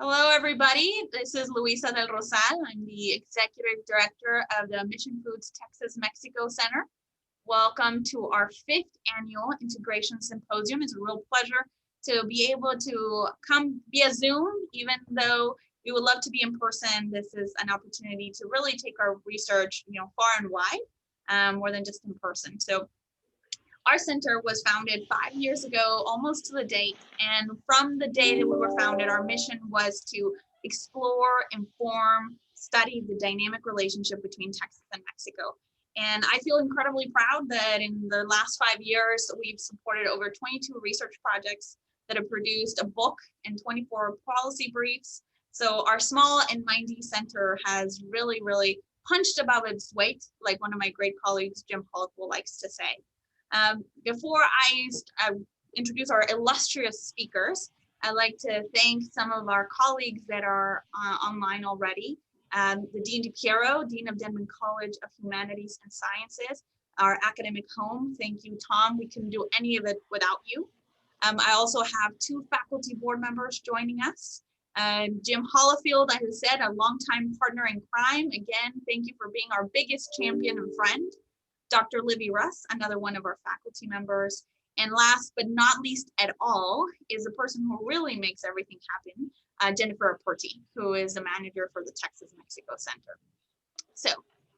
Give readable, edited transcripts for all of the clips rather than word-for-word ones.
Hello, everybody. This is Luisa del Rosal. I'm the Executive Director of the Mission Foods Texas-Mexico Center. Welcome to our 5th annual Integration Symposium. It's a real pleasure to be able to come via Zoom, even though we would love to be in person. This is an opportunity to really take our research, far and wide, more than just in person. So our center was founded 5 years ago, almost to the date. And from the day that we were founded, our mission was to explore, inform, study the dynamic relationship between Texas and Mexico. And I feel incredibly proud that in the last 5 years, we've supported over 22 research projects that have produced a book and 24 policy briefs. So our small and mighty center has really punched above its weight, like one of my great colleagues, Jim Hollicle, likes to say. Before I introduce our illustrious speakers, I'd like to thank some of our colleagues that are online already. The Dean DiPiero, Dean of Denman College of Humanities and Sciences, our academic home. Thank you, Tom. We couldn't do any of it without you. I also have 2 faculty board members joining us. Jim Hollifield, as I said, a longtime partner in crime. Again, thank you for being our biggest champion and friend. Dr. Libby Russ, another one of our faculty members. And last but not least at all is the person who really makes everything happen, Jennifer Aperti, who is the manager for the Texas-Mexico Center. So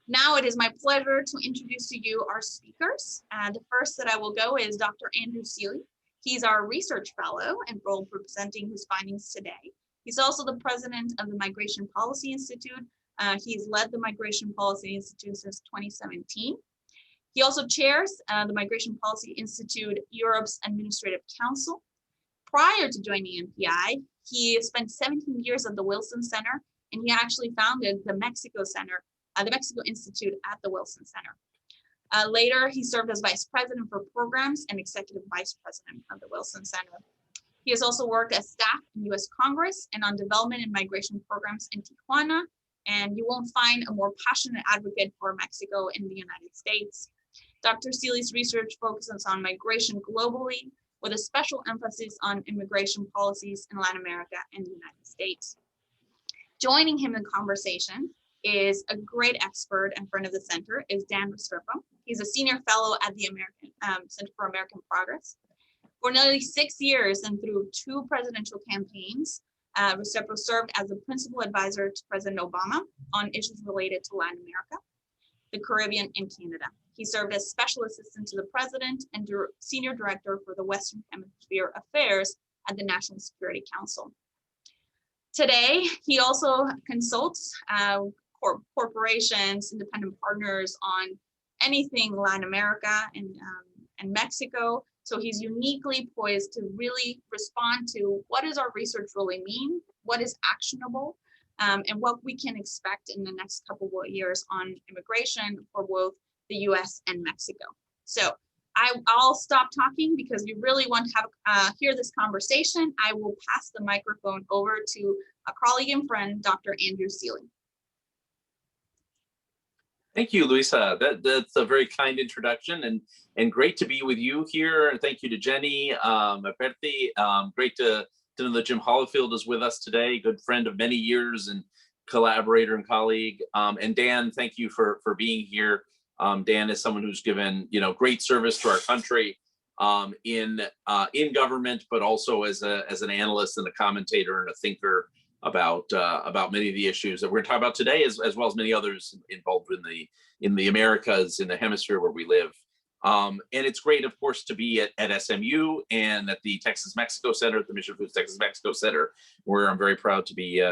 now it is my pleasure to introduce to you our speakers. The first that I will go is Dr. Andrew Selee. He's our research fellow enrolled presenting his findings today. He's also the president of the Migration Policy Institute. He's led the Migration Policy Institute since 2017. He also chairs the Migration Policy Institute, Europe's Administrative Council. Prior to joining MPI, he spent 17 years at the Wilson Center, and he actually founded the Mexico Center, the Mexico Institute at the Wilson Center. Later, he served as Vice President for Programs and Executive Vice President of the Wilson Center. He has also worked as staff in U.S. Congress and on development and migration programs in Tijuana, and you won't find a more passionate advocate for Mexico in the United States. Dr. Selee's research focuses on migration globally, with a special emphasis on immigration policies in Latin America and the United States. Joining him in conversation is a great expert and friend of the center is Dan Restrepo. He's a senior fellow at the American Center for American Progress. For nearly 6 years and through 2 presidential campaigns, Restrepo served as a principal advisor to President Obama on issues related to Latin America, the Caribbean, and Canada. He served as special assistant to the president and senior director for the Western Hemisphere Affairs at the National Security Council. Today, he also consults corporations, independent partners on anything Latin America and Mexico. So he's uniquely poised to really respond to what does our research really mean, what is actionable, and what we can expect in the next couple of years on immigration for both the US and Mexico. So I'll stop talking because we really want to hear this conversation. I will pass the microphone over to a colleague and friend, Dr. Andrew Selee. Thank you, Luisa. That's a very kind introduction and great to be with you here. Thank you to Jenny Aperti. Great to know that Jim Hollifield is with us today, good friend of many years and collaborator and colleague. And Dan, thank you for being here. Dan is someone who's given great service to our country in government, but also as an analyst and a commentator and a thinker about many of the issues that we're going to talk about today, as well as many others involved in the Americas, in the hemisphere where we live. And it's great, of course, to be at SMU and at the Texas-Mexico Center, at the Mission Foods Texas-Mexico Center, where I'm very proud to be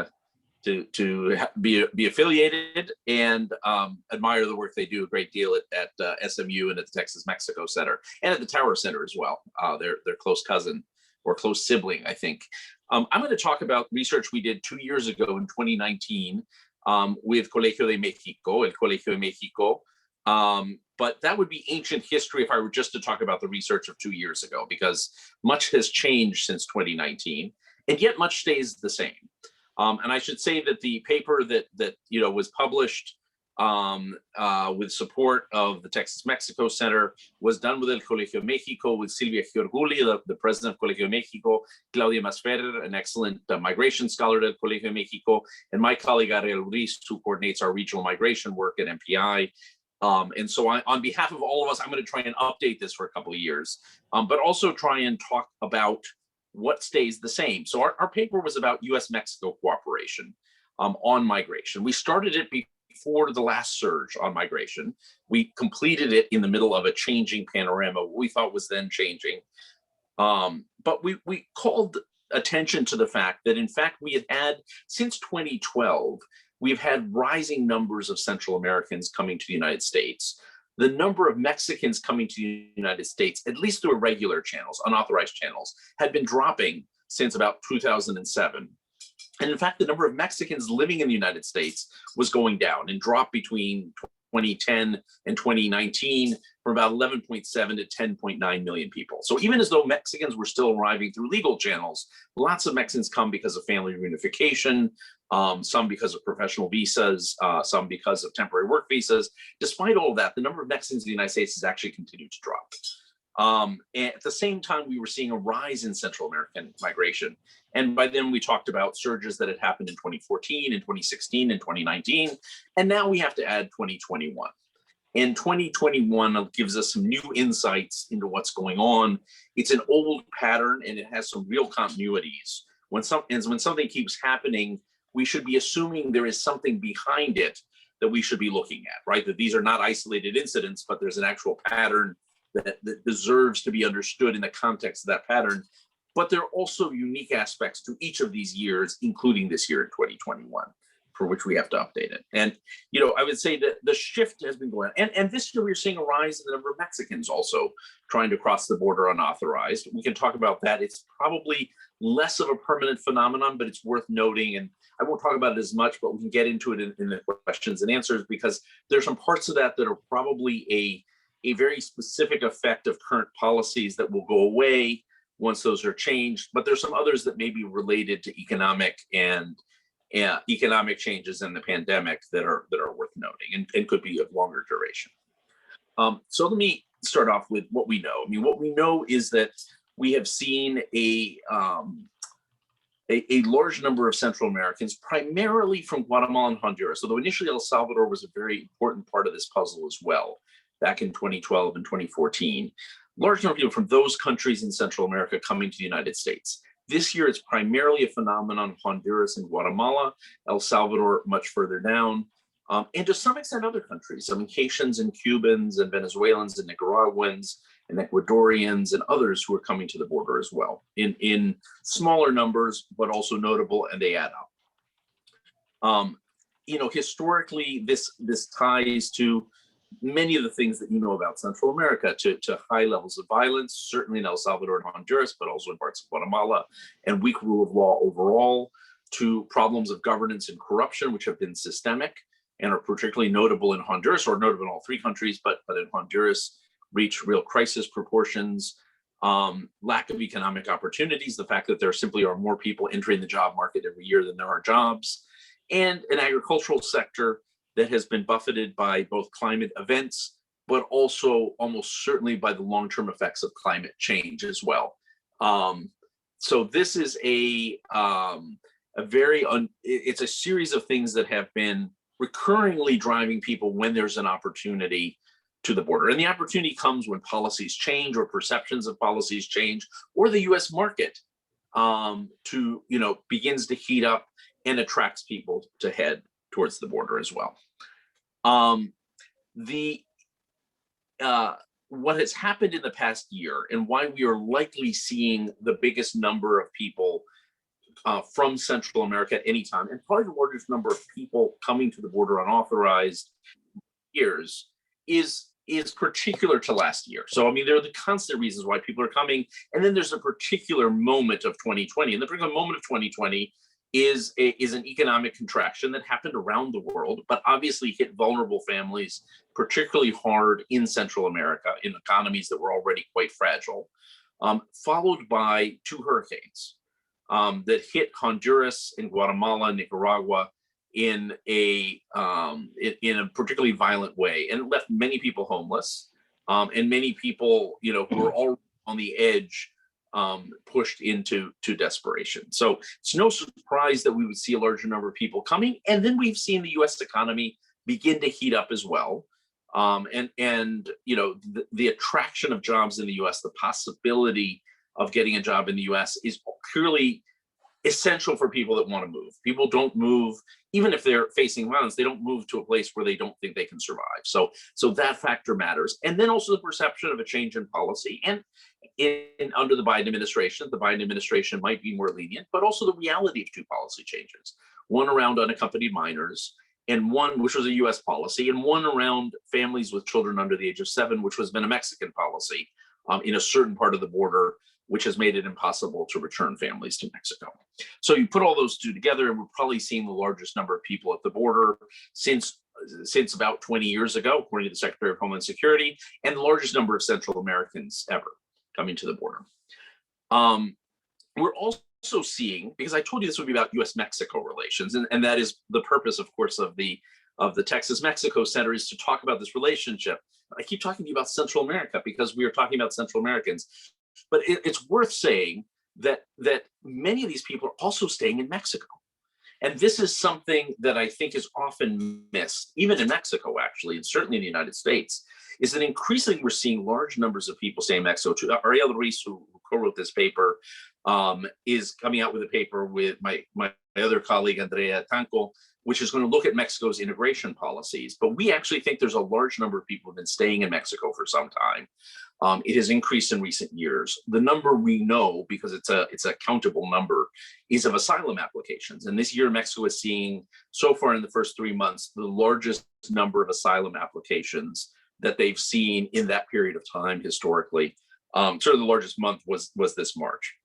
affiliated and admire the work they do a great deal at SMU and at the Texas-Mexico Center and at the Tower Center as well. They're close cousin or close sibling, I think. I'm going to talk about research we did 2 years ago in 2019 with Colegio de Mexico, El Colegio de Mexico. But that would be ancient history if I were just to talk about the research of 2 years ago, because much has changed since 2019, and yet much stays the same. And I should say that the paper that was published with support of the Texas-Mexico Center, was done with El Colegio Mexico, with Silvia Giorguli, the president of Colegio Mexico, Claudia Masferrer, an excellent migration scholar at Colegio Mexico, and my colleague Ariel Ruiz, who coordinates our regional migration work at MPI. And so on behalf of all of us, I'm going to try and update this for a couple of years, but also try and talk about what stays the same. So our paper was about US-Mexico cooperation on migration. We started it before the last surge on migration. We completed it in the middle of a changing panorama, what we thought was then changing. But we called attention to the fact that, in fact, we had since 2012, we've had rising numbers of Central Americans coming to the United States. The number of Mexicans coming to the United States, at least through irregular channels, unauthorized channels, had been dropping since about 2007. And in fact, the number of Mexicans living in the United States was going down and dropped between 2010 and 2019 from about 11.7 to 10.9 million people. So even as though Mexicans were still arriving through legal channels, lots of Mexicans come because of family reunification, some because of professional visas, some because of temporary work visas. Despite all of that, the number of Mexicans in the United States has actually continued to drop. And at the same time, we were seeing a rise in Central American migration. And by then we talked about surges that had happened in 2014, in 2016, and 2019. And now we have to add 2021. And 2021 gives us some new insights into what's going on. It's an old pattern and it has some real continuities. When something keeps happening, we should be assuming there is something behind it that we should be looking at, right? That these are not isolated incidents, but there's an actual pattern that deserves to be understood in the context of that pattern. But there are also unique aspects to each of these years, including this year in 2021, for which we have to update it. And, I would say that the shift has been going on. And this year we're seeing a rise in the number of Mexicans also trying to cross the border unauthorized. We can talk about that. It's probably less of a permanent phenomenon, but it's worth noting. And I won't talk about it as much, but we can get into it in the questions and answers, because there's some parts of that that are probably a very specific effect of current policies that will go away once those are changed. But there's some others that may be related to economic changes in the pandemic that are worth noting and could be of longer duration. So let me start off with what we know. I mean, what we know is that we have seen a large number of Central Americans, primarily from Guatemala and Honduras, although initially El Salvador was a very important part of this puzzle as well, back in 2012 and 2014. Large number of people from those countries in Central America coming to the United States. This year, it's primarily a phenomenon of Honduras and Guatemala, El Salvador much further down, and to some extent other countries. I mean, Haitians and Cubans and Venezuelans and Nicaraguans and Ecuadorians and others who are coming to the border as well, in smaller numbers, but also notable, and they add up. Historically, this ties to many of the things that you know about Central America, to high levels of violence, certainly in El Salvador and Honduras, but also in parts of Guatemala, and weak rule of law overall, to problems of governance and corruption, which have been systemic and are particularly notable in Honduras, or notable in all three countries, but in Honduras, reach real crisis proportions. Lack of economic opportunities, the fact that there simply are more people entering the job market every year than there are jobs, and an agricultural sector that has been buffeted by both climate events, but also almost certainly by the long-term effects of climate change as well. So this is it's a series of things that have been recurringly driving people when there's an opportunity to the border. And the opportunity comes when policies change, or perceptions of policies change, or the US market begins to heat up and attracts people to head towards the border as well. What has happened in the past year, and why we are likely seeing the biggest number of people from Central America at any time, and probably the largest number of people coming to the border unauthorized years, is particular to last year. So, I mean, there are the constant reasons why people are coming, and then there's a particular moment of 2020, and the particular moment of 2020 is an economic contraction that happened around the world, but obviously hit vulnerable families particularly hard in Central America, in economies that were already quite fragile, followed by two hurricanes that hit Honduras and Guatemala and Nicaragua in a particularly violent way, and left many people homeless, and many people, who were all on the edge, pushed into desperation. So it's no surprise that we would see a larger number of people coming, and then we've seen the U.S. economy begin to heat up as well. The attraction of jobs in the U.S., the possibility of getting a job in the U.S. is clearly essential for people that want to move. People don't move, even if they're facing violence, they don't move to a place where they don't think they can survive. So that factor matters. And then also the perception of a change in policy. And under the Biden administration might be more lenient, but also the reality of two policy changes. One around unaccompanied minors, and one, which was a US policy, and one around families with children under the age of 7, which has been a Mexican policy in a certain part of the border, which has made it impossible to return families to Mexico. So you put all those two together, and we're probably seeing the largest number of people at the border since about 20 years ago, according to the Secretary of Homeland Security, and the largest number of Central Americans ever coming to the border. We're also seeing, because I told you this would be about U.S.-Mexico relations, and that is the purpose, of course, of the Texas-Mexico Center, is to talk about this relationship. I keep talking to you about Central America because we are talking about Central Americans. But it's worth saying that many of these people are also staying in Mexico. And this is something that I think is often missed, even in Mexico, actually, and certainly in the United States, is that increasingly we're seeing large numbers of people staying in Mexico. Ariel Ruiz, who co-wrote this paper, is coming out with a paper with my other colleague, Andrea Tanco, which is going to look at Mexico's immigration policies. But we actually think there's a large number of people who have been staying in Mexico for some time. It has increased in recent years. The number we know, because it's a countable number, is of asylum applications. And this year, Mexico is seeing, so far in the first 3 months, the largest number of asylum applications that they've seen in that period of time historically. Sort of the largest month was this March,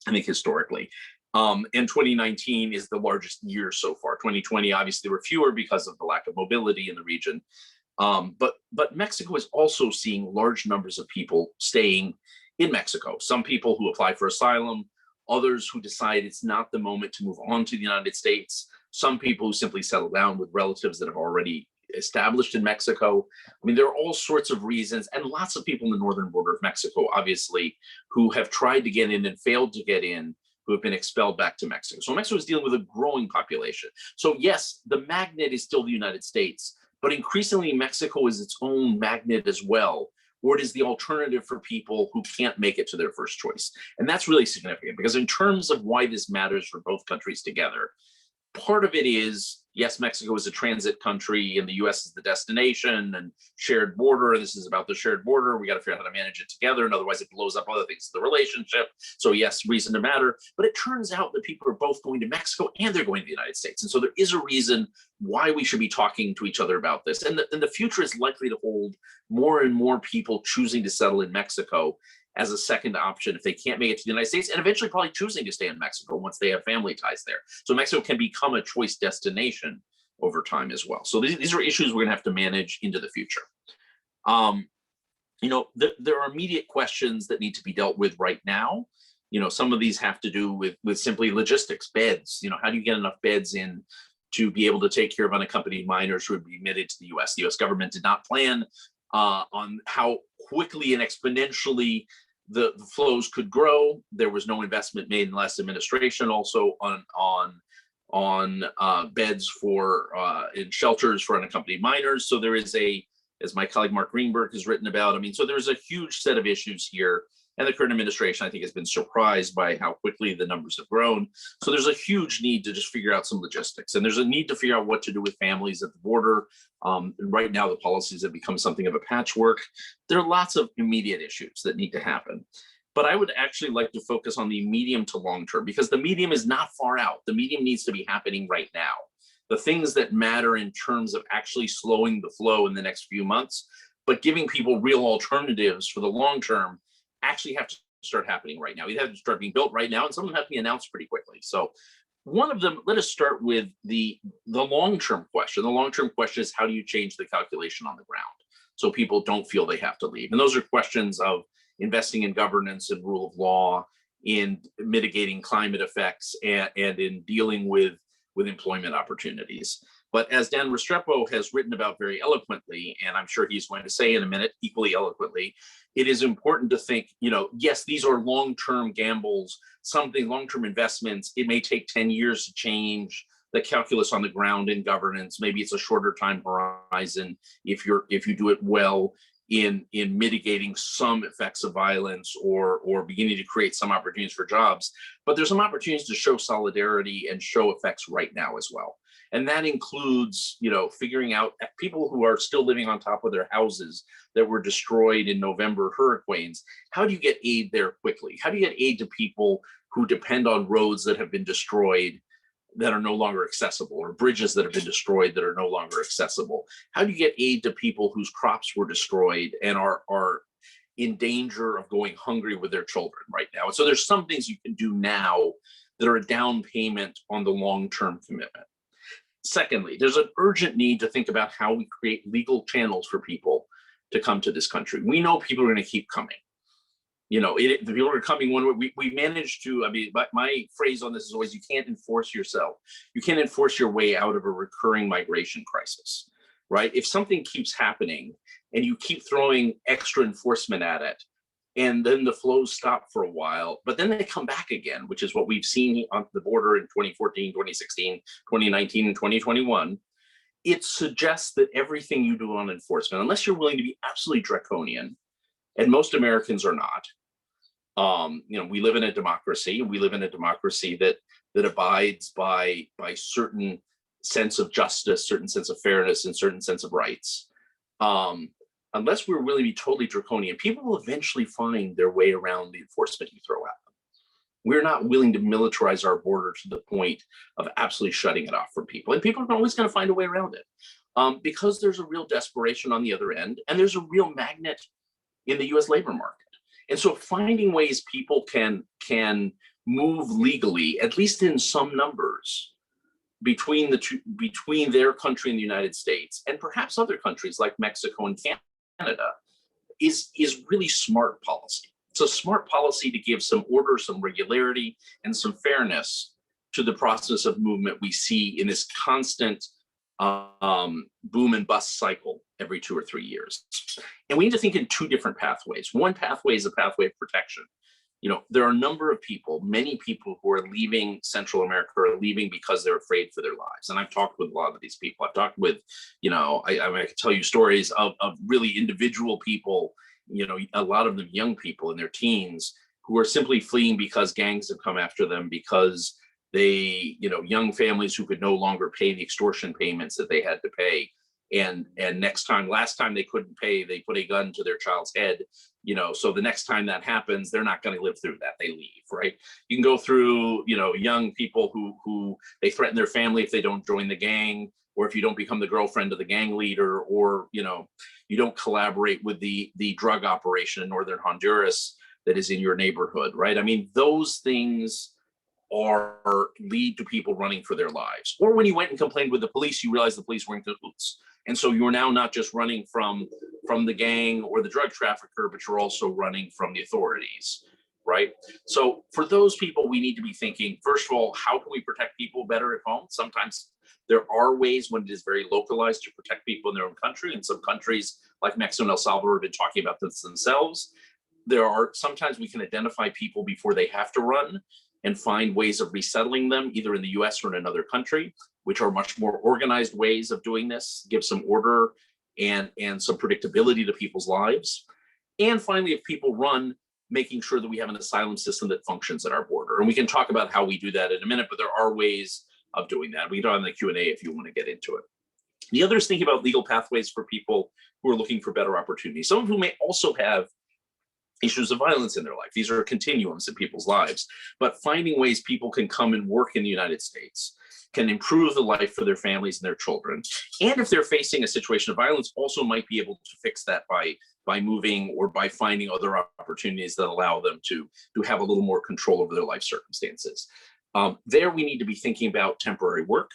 I think, historically. And 2019 is the largest year so far. 2020, obviously, were fewer because of the lack of mobility in the region. But Mexico is also seeing large numbers of people staying in Mexico. Some people who apply for asylum, others who decide it's not the moment to move on to the United States, some people who simply settle down with relatives that have already established in Mexico. I mean, there are all sorts of reasons, and lots of people in the northern border of Mexico, obviously, who have tried to get in and failed to get in, who have been expelled back to Mexico. So Mexico is dealing with a growing population. So yes, the magnet is still the United States, but increasingly Mexico is its own magnet as well, or it is the alternative for people who can't make it to their first choice. And that's really significant, because in terms of why this matters for both countries together, part of it is, yes, Mexico is a transit country and the US is the destination and shared border. This is about the shared border. We got to figure out how to manage it together, and otherwise it blows up other things in the relationship. So yes, reason to matter. But it turns out that people are both going to Mexico and they're going to the United States. And so there is a reason why we should be talking to each other about this. And the future is likely to hold more and more people choosing to settle in Mexico as a second option if they can't make it to the United States, and eventually probably choosing to stay in Mexico once they have family ties there. So Mexico can become a choice destination over time as well. So these are issues we're gonna have to manage into the future. There are immediate questions that need to be dealt with right now. Some of these have to do with simply logistics, beds. How do you get enough beds in to be able to take care of unaccompanied minors who would be admitted to the US? The US government did not plan on how quickly and exponentially the flows could grow. There was no investment made in the last administration also on beds in shelters for unaccompanied minors. So there is as my colleague Mark Greenberg has written about, so there's a huge set of issues here. And the current administration, I think, has been surprised by how quickly the numbers have grown. So there's a huge need to just figure out some logistics. And there's a need to figure out what to do with families at the border. Right now, the policies have become something of a patchwork. There are lots of immediate issues that need to happen. But I would actually like to focus on the medium to long term, because the medium is not far out. The medium needs to be happening right now. The things that matter in terms of actually slowing the flow in the next few months, but giving people real alternatives for the long term, actually have to start happening right now. They have to start being built right now, and some of them have to be announced pretty quickly. So one of them, let us start with the long-term question. The long-term question is, how do you change the calculation on the ground so people don't feel they have to leave? And those are questions of investing in governance and rule of law, in mitigating climate effects, and in dealing with with employment opportunities. But as Dan Restrepo has written about very eloquently, and I'm sure he's going to say in a minute equally eloquently, it is important to think, yes, these are long-term gambles, long-term investments. It may take 10 years to change the calculus on the ground in governance. Maybe it's a shorter time horizon if you do it well in mitigating some effects of violence or beginning to create some opportunities for jobs. But there's some opportunities to show solidarity and show effects right now as well. And that includes, figuring out people who are still living on top of their houses that were destroyed in November hurricanes. How do you get aid there quickly? How do you get aid to people who depend on roads that have been destroyed that are no longer accessible, or bridges that have been destroyed that are no longer accessible? How do you get aid to people whose crops were destroyed and are in danger of going hungry with their children right now? And so there's some things you can do now that are a down payment on the long-term commitment. Secondly, there's an urgent need to think about how we create legal channels for people to come to this country. We know people are going to keep coming. The people are coming one way. We managed to, my phrase on this is always, you can't enforce yourself. You can't enforce your way out of a recurring migration crisis, right? If something keeps happening and you keep throwing extra enforcement at it, and then the flows stop for a while, but then they come back again, which is what we've seen on the border in 2014, 2016, 2019, and 2021. It suggests that everything you do on enforcement, unless you're willing to be absolutely draconian, and most Americans are not. We live in a democracy. We live in a democracy that abides by certain sense of justice, certain sense of fairness, and certain sense of rights. Unless we're willing to be totally draconian, people will eventually find their way around the enforcement you throw at them. We're not willing to militarize our border to the point of absolutely shutting it off from people. And people are always going to find a way around it because there's a real desperation on the other end, and there's a real magnet in the US labor market. And so finding ways people can move legally, at least in some numbers, between their country and the United States, and perhaps other countries like Mexico and Canada, is really smart policy. It's a smart policy to give some order, some regularity, and some fairness to the process of movement we see in this constant boom and bust cycle every 2 or 3 years. And we need to think in two different pathways. One pathway is a pathway of protection. There are a number of people, many people who are leaving Central America are leaving because they're afraid for their lives. And I've talked with a lot of these people. I've talked with, I can tell you stories of really individual people, a lot of them young people in their teens who are simply fleeing because gangs have come after them, because they, young families who could no longer pay the extortion payments that they had to pay. And last time they couldn't pay, they put a gun to their child's head, so the next time that happens, they're not going to live through that. They leave, right? You can go through, young people who they threaten their family if they don't join the gang, or if you don't become the girlfriend of the gang leader, or, you don't collaborate with the drug operation in Northern Honduras that is in your neighborhood, right? Those things lead to people running for their lives. Or when you went and complained with the police, you realized the police were in cahoots. And so you're now not just running from the gang or the drug trafficker, but you're also running from the authorities, right? So for those people, we need to be thinking, first of all, how can we protect people better at home? Sometimes there are ways when it is very localized to protect people in their own country. And some countries like Mexico and El Salvador have been talking about this themselves. Sometimes we can identify people before they have to run and find ways of resettling them, either in the US or in another country, which are much more organized ways of doing this, give some order and some predictability to people's lives. And finally, if people run, making sure that we have an asylum system that functions at our border. And we can talk about how we do that in a minute, but there are ways of doing that. We can talk in the Q&A if you want to get into it. The other is thinking about legal pathways for people who are looking for better opportunities, some of whom may also have issues of violence in their life. These are continuums in people's lives, but finding ways people can come and work in the United States can improve the life for their families and their children. And if they're facing a situation of violence, also might be able to fix that by moving or by finding other opportunities that allow them to have a little more control over their life circumstances. There we need to be thinking about temporary work,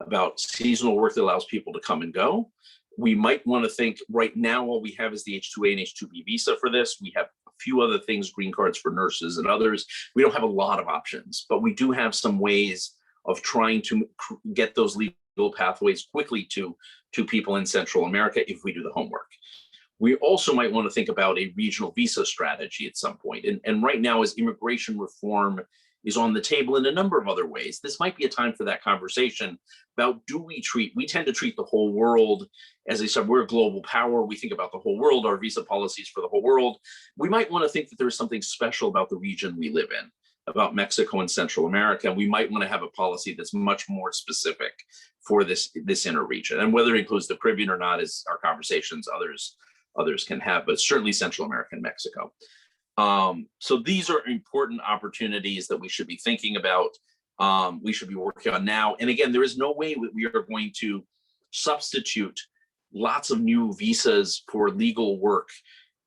about seasonal work that allows people to come and go. We might want to think right now, all we have is the H-2A and H-2B visa for this. We have a few other things, green cards for nurses and others. We don't have a lot of options, but we do have some ways of trying to get those legal pathways quickly to people in Central America if we do the homework. We also might want to think about a regional visa strategy at some point. And right now, as immigration reform is on the table in a number of other ways, this might be a time for that conversation about, we tend to treat the whole world, as I said, we're a global power. We think about the whole world, our visa policies for the whole world. We might want to think that there's something special about the region we live in, about Mexico and Central America. We might want to have a policy that's much more specific for this inner region. And whether it includes the Caribbean or not is our conversations others can have, but certainly Central America and Mexico. So these are important opportunities that we should be thinking about. We should be working on now. And again, there is no way that we are going to substitute lots of new visas for legal work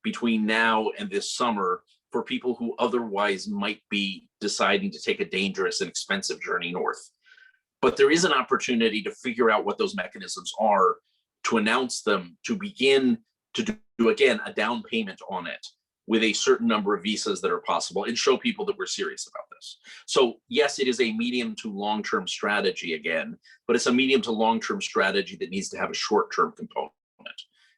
between now and this summer for people who otherwise might be deciding to take a dangerous and expensive journey north. But there is an opportunity to figure out what those mechanisms are, to announce them, to begin to do, again, a down payment on it with a certain number of visas that are possible, and show people that we're serious about this. So yes, it is a medium to long-term strategy again, but it's a medium to long-term strategy that needs to have a short-term component.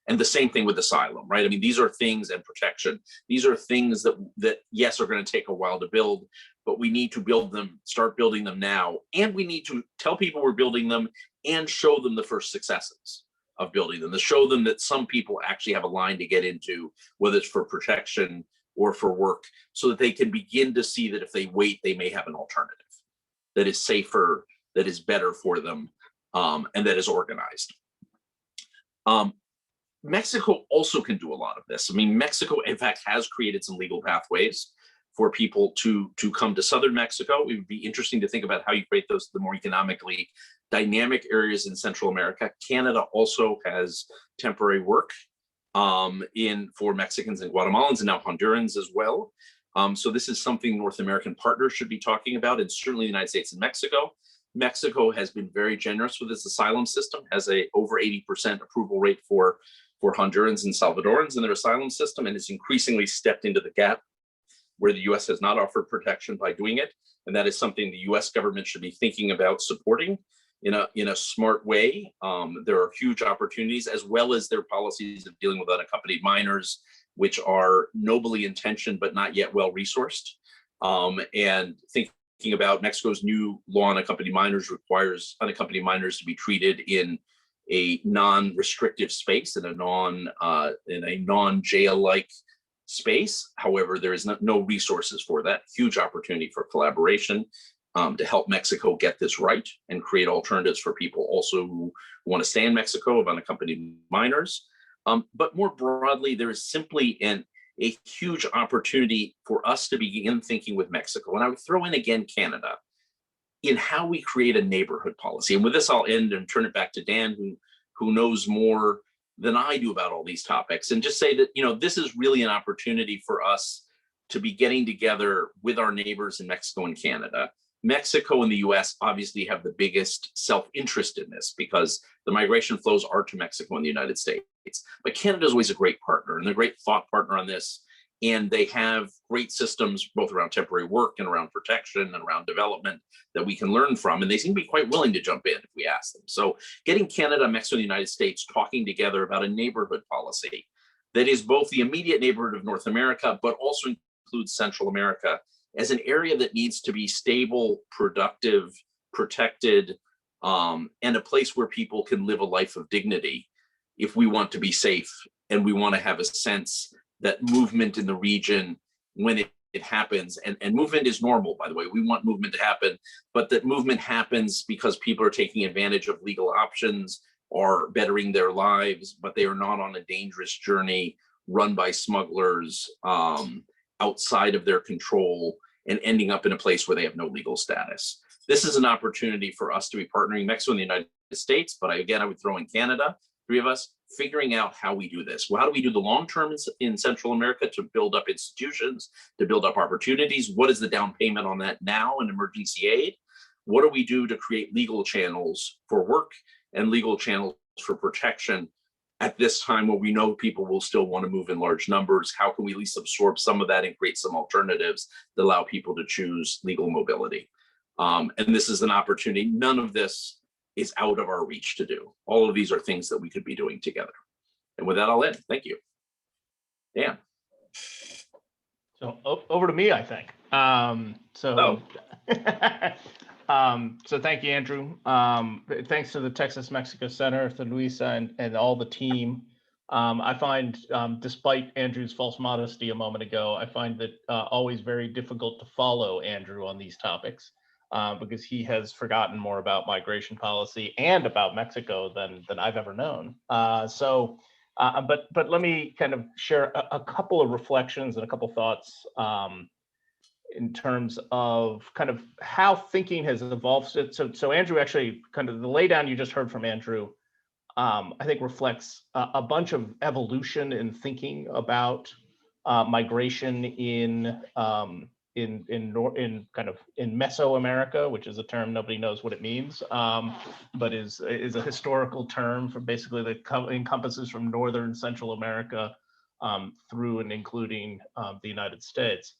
And the same thing with asylum, right? I mean, these are things, and protection, these are things that yes, are going to take a while to build, but we need to build them, start building them now. And we need to tell people we're building them and show them the first successes of building them, to show them that some people actually have a line to get into, whether it's for protection or for work, so that they can begin to see that if they wait, they may have an alternative that is safer, that is better for them, and that is organized. Mexico also can do a lot of this. I mean, Mexico, in fact, has created some legal pathways for people to come to southern Mexico. It would be interesting to think about how you create those, the more economically dynamic areas in Central America. Canada also has temporary work for Mexicans and Guatemalans, and now Hondurans as well. So this is something North American partners should be talking about, and certainly the United States and Mexico. Mexico has been very generous with its asylum system, has a over 80% approval rate for Hondurans and Salvadorans in their asylum system, and has increasingly stepped into the gap where the US has not offered protection by doing it. And that is something the US government should be thinking about supporting in a smart way. There are huge opportunities, as well as their policies of dealing with unaccompanied minors, which are nobly intentioned but not yet well resourced. And thinking about Mexico's new law on unaccompanied minors requires unaccompanied minors to be treated in a non-restrictive space, in a non-jail-like space. However, there is no resources for that. Huge opportunity for collaboration to help Mexico get this right and create alternatives for people also who want to stay in Mexico of unaccompanied minors. But more broadly, there is simply a huge opportunity for us to begin thinking with Mexico. And I would throw in again Canada in how we create a neighborhood policy. And with this, I'll end and turn it back to Dan, who knows more than I do about all these topics, and just say that, this is really an opportunity for us to be getting together with our neighbors in Mexico and Canada. Mexico and the US obviously have the biggest self-interest in this because the migration flows are to Mexico and the United States. But Canada is always a great partner and a great thought partner on this. And they have great systems both around temporary work and around protection and around development that we can learn from. And they seem to be quite willing to jump in if we ask them. So getting Canada, Mexico, and the United States talking together about a neighborhood policy that is both the immediate neighborhood of North America, but also includes Central America as an area that needs to be stable, productive, protected, and a place where people can live a life of dignity if we want to be safe and we want to have a sense that movement in the region, when it happens, and movement is normal, by the way, we want movement to happen, but that movement happens because people are taking advantage of legal options or bettering their lives, but they are not on a dangerous journey run by smugglers outside of their control and ending up in a place where they have no legal status. This is an opportunity for us to be partnering Mexico and the United States, but I would throw in Canada, three of us, figuring out how we do this. Well, how do we do the long term in Central America to build up institutions, to build up opportunities? What is the down payment on that now in emergency aid? What do we do to create legal channels for work and legal channels for protection at this time where we know people will still want to move in large numbers? How can we at least absorb some of that and create some alternatives that allow people to choose legal mobility? And this is an opportunity. None of this is out of our reach to do. All of these are things that we could be doing together. And with that, I'll end. Thank you. Dan. So over to me, I think. So thank you, Andrew. Thanks to the Texas-Mexico Center, to Luisa and all the team. I find, despite Andrew's false modesty a moment ago, I find that always very difficult to follow Andrew on these topics because he has forgotten more about migration policy and about Mexico than I've ever known. But let me kind of share a couple of reflections and a couple thoughts in terms of kind of how thinking has evolved. So Andrew, actually, kind of the laydown you just heard from Andrew, I think reflects a bunch of evolution in thinking about migration in Mesoamerica, which is a term nobody knows what it means, but is a historical term for basically that encompasses from northern Central America through and including the United States.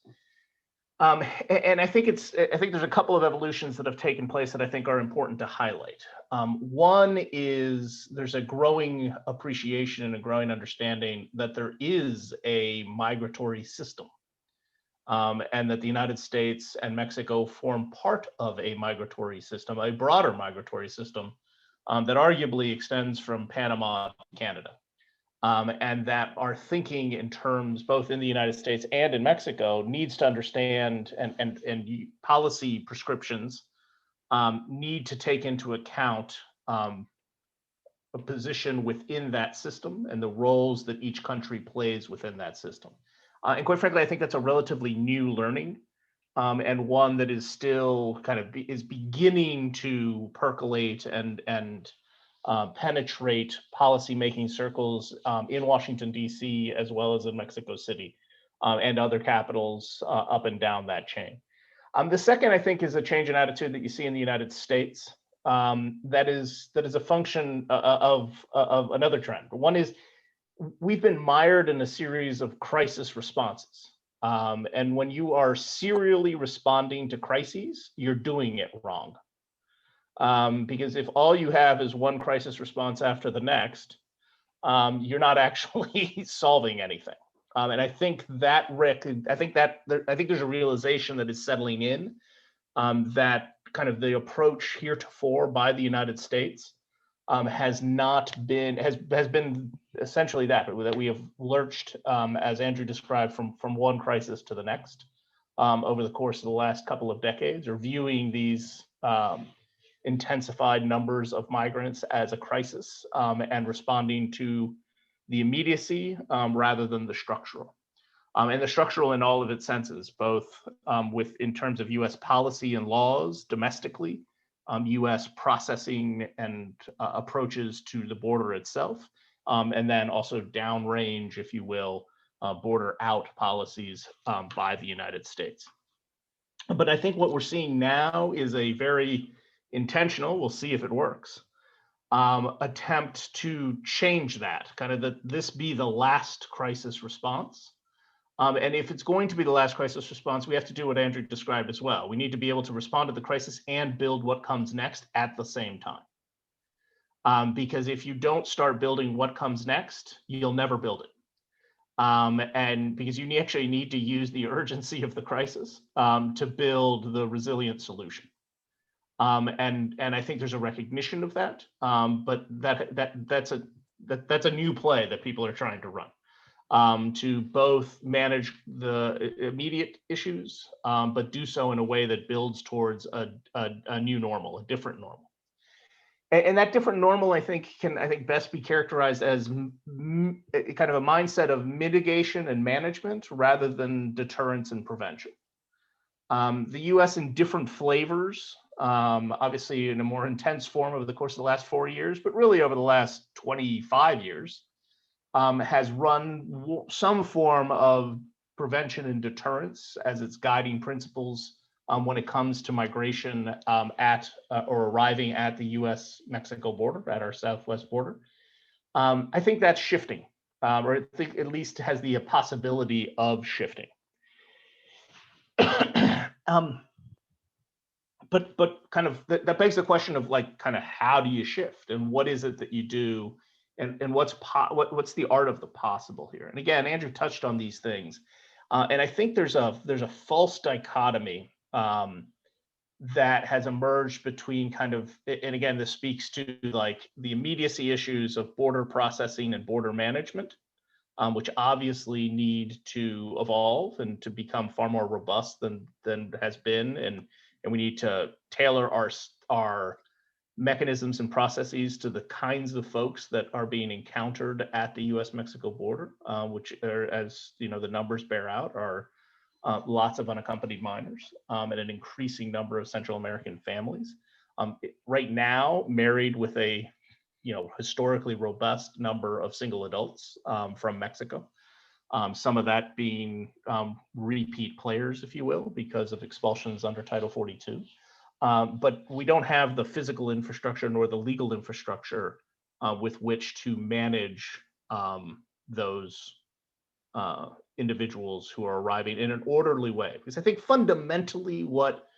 And I think there's a couple of evolutions that have taken place that I think are important to highlight. One is there's a growing appreciation and a growing understanding that there is a migratory system. And that the United States and Mexico form part of a migratory system, a broader migratory system that arguably extends from Panama to Canada. And that our thinking in terms, both in the United States and in Mexico, needs to understand and policy prescriptions need to take into account a position within that system and the roles that each country plays within that system. And quite frankly, I think that's a relatively new learning and one that is still kind of is beginning to percolate and penetrate policymaking circles in Washington, D.C., as well as in Mexico City and other capitals up and down that chain. The second, I think, is a change in attitude that you see in the United States that is a function of another trend. One is we've been mired in a series of crisis responses. And when you are serially responding to crises, you're doing it wrong. Because if all you have is one crisis response after the next, you're not actually solving anything. And I think that, Rick, I think there's a realization that is settling in that kind of the approach heretofore by the United States has been essentially that we have lurched, as Andrew described, from one crisis to the next over the course of the last couple of decades, or viewing these intensified numbers of migrants as a crisis and responding to the immediacy rather than the structural. And the structural in all of its senses, both in terms of US policy and laws domestically, US processing and approaches to the border itself, and then also downrange, if you will, border out policies by the United States. But I think what we're seeing now is a very intentional, we'll see if it works, attempt to change that, kind of this be the last crisis response. And if it's going to be the last crisis response, we have to do what Andrew described as well. We need to be able to respond to the crisis and build what comes next at the same time. Because if you don't start building what comes next, you'll never build it. And because you actually need to use the urgency of the crisis to build the resilient solution. And I think there's a recognition of that, but that's a new play that people are trying to run. To both manage the immediate issues, but do so in a way that builds towards a new normal, a different normal. And that different normal, I think, can best be characterized as kind of a mindset of mitigation and management rather than deterrence and prevention. The US in different flavors, obviously in a more intense form over the course of the last 4 years, but really over the last 25 years, has run some form of prevention and deterrence as its guiding principles when it comes to migration at or arriving at the US-Mexico border, at our southwest border. I think that's shifting, or I think at least has the possibility of shifting. but kind of that begs the question of like kind of how do you shift and what is it that you do, and what's the art of the possible here? And again, Andrew touched on these things, and I think there's a false dichotomy that has emerged between kind of, and again, this speaks to like the immediacy issues of border processing and border management, which obviously need to evolve and to become far more robust than has been, and we need to tailor our mechanisms and processes to the kinds of folks that are being encountered at the U.S.-Mexico border, which are, as you know, the numbers bear out, are lots of unaccompanied minors and an increasing number of Central American families. Right now, married with a historically robust number of single adults from Mexico. Some of that being repeat players, if you will, because of expulsions under Title 42. But we don't have the physical infrastructure nor the legal infrastructure with which to manage those individuals who are arriving in an orderly way. Because I think fundamentally what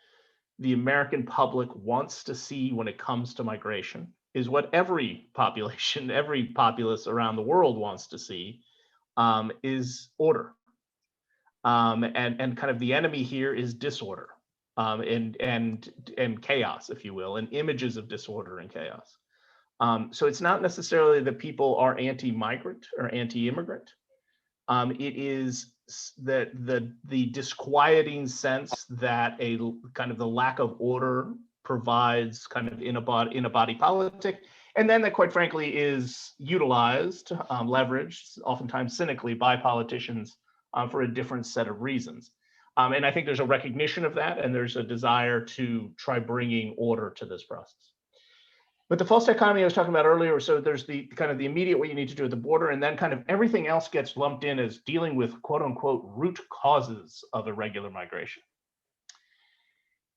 the American public wants to see when it comes to migration is what every population, every populace around the world wants to see, is order. And kind of the enemy here is disorder and chaos, if you will, and images of disorder and chaos. So it's not necessarily that people are anti-migrant or anti-immigrant. It is that the disquieting sense that a kind of the lack of order provides kind of in a body politic, and then that quite frankly is utilized, leveraged, oftentimes cynically by politicians for a different set of reasons. And I think there's a recognition of that, and there's a desire to try bringing order to this process. But the false dichotomy I was talking about earlier, so there's the kind of the immediate what you need to do at the border, and then kind of everything else gets lumped in as dealing with quote unquote root causes of irregular migration.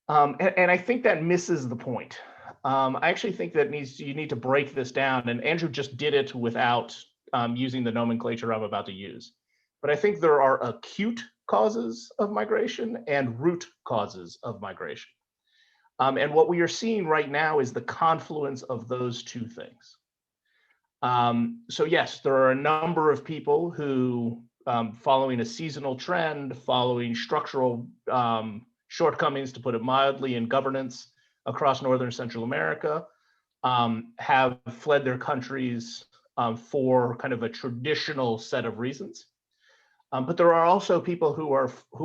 And I think that misses the point. I actually think that you need to break this down, and Andrew just did it without using the nomenclature I'm about to use. But I think there are acute causes of migration and root causes of migration. And what we are seeing right now is the confluence of those two things. So yes, there are a number of people who, following a seasonal trend, following structural shortcomings, to put it mildly, in governance across Northern Central America, have fled their countries for kind of a traditional set of reasons. But there are also people who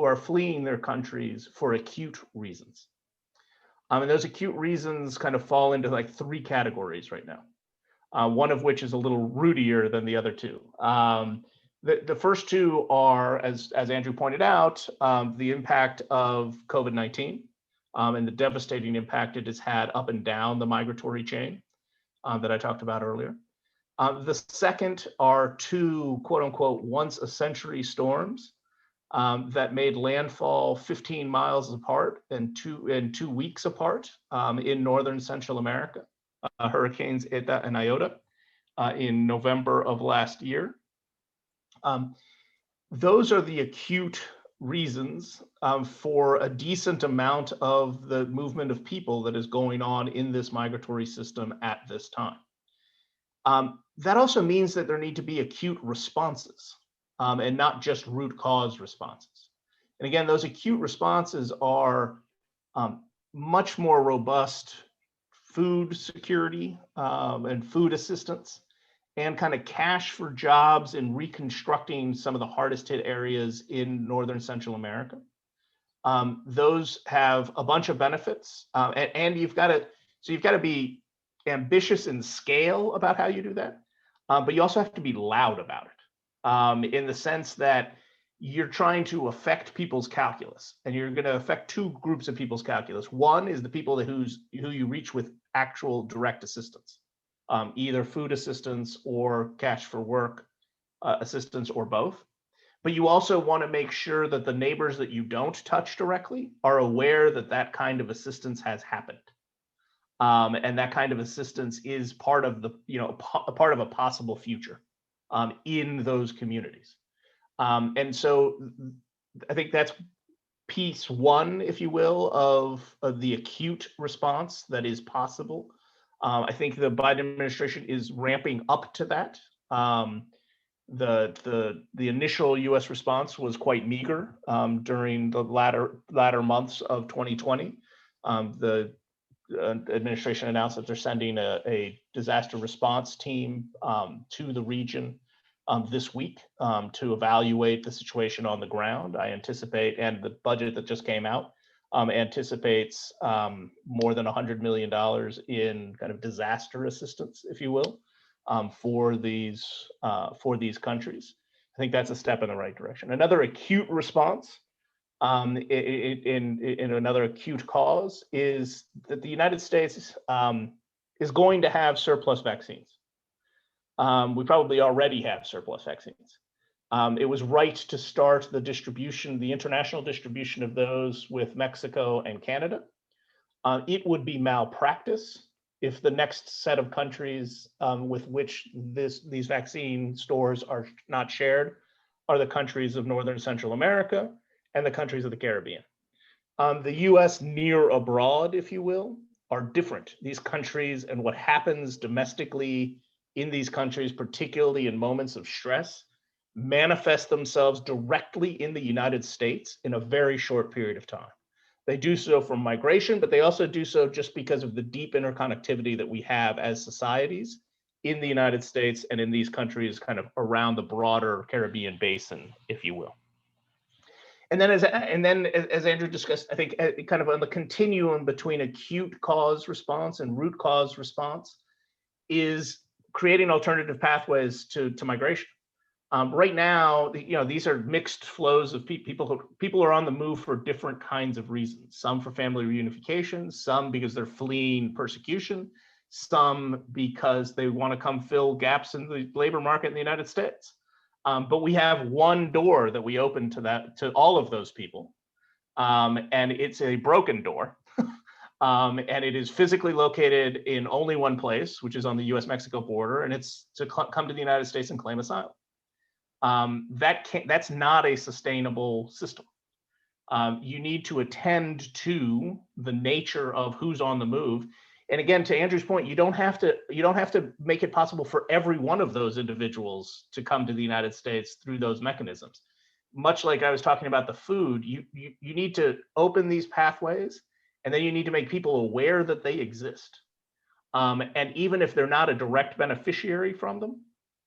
are fleeing their countries for acute reasons. And those acute reasons kind of fall into like three categories right now, one of which is a little rootier than the other two. The first two are, as Andrew pointed out, the impact of COVID-19 and the devastating impact it has had up and down the migratory chain that I talked about earlier. The second are two quote unquote once a century storms that made landfall 15 miles apart and 2 weeks apart in Northern Central America, hurricanes Eta and Iota in November of last year. Those are the acute reasons for a decent amount of the movement of people that is going on in this migratory system at this time. That also means that there need to be acute responses. And not just root cause responses. And again, those acute responses are much more robust food security and food assistance, and kind of cash for jobs in reconstructing some of the hardest hit areas in Northern Central America. Those have a bunch of benefits, and you've got to be ambitious in scale about how you do that, but you also have to be loud about it. In the sense that you're trying to affect people's calculus, and you're going to affect two groups of people's calculus. One is the people who you reach with actual direct assistance, either food assistance or cash for work assistance, or both. But you also want to make sure that the neighbors that you don't touch directly are aware that that kind of assistance has happened. And that kind of assistance is part of the, part of a possible future in those communities. And so I think that's piece one, if you will, of the acute response that is possible. I think the Biden administration is ramping up to that. The initial U.S. response was quite meager during the latter months of 2020. The administration announced that they're sending a disaster response team to the region this week to evaluate the situation on the ground. I anticipate, and the budget that just came out anticipates more than $100 million in kind of disaster assistance, if you will, for these countries. I think that's a step in the right direction. Another acute response in another acute cause is that the United States is going to have surplus vaccines. We probably already have surplus vaccines. It was right to start the distribution, the international distribution of those with Mexico and Canada. It would be malpractice if the next set of countries with which these vaccine stores are not shared are the countries of Northern and Central America and the countries of the Caribbean. The US near abroad, if you will, are different. These countries and what happens domestically in these countries, particularly in moments of stress, manifest themselves directly in the United States in a very short period of time. They do so from migration, but they also do so just because of the deep interconnectivity that we have as societies in the United States and in these countries kind of around the broader Caribbean basin, if you will. And then as Andrew discussed, I think kind of on the continuum between acute cause response and root cause response is creating alternative pathways to migration. Right now, these are mixed flows of people. People are on the move for different kinds of reasons. Some for family reunification, some because they're fleeing persecution, some because they want to come fill gaps in the labor market in the United States. But we have one door that we open to all of those people, and it's a broken door. And it is physically located in only one place, which is on the U.S.-Mexico border, and it's to come to the United States and claim asylum. That's not a sustainable system. You need to attend to the nature of who's on the move. And again, to Andrew's point, you don't have to make it possible for every one of those individuals to come to the United States through those mechanisms. Much like I was talking about the food, you need to open these pathways, and then you need to make people aware that they exist. And even if they're not a direct beneficiary from them,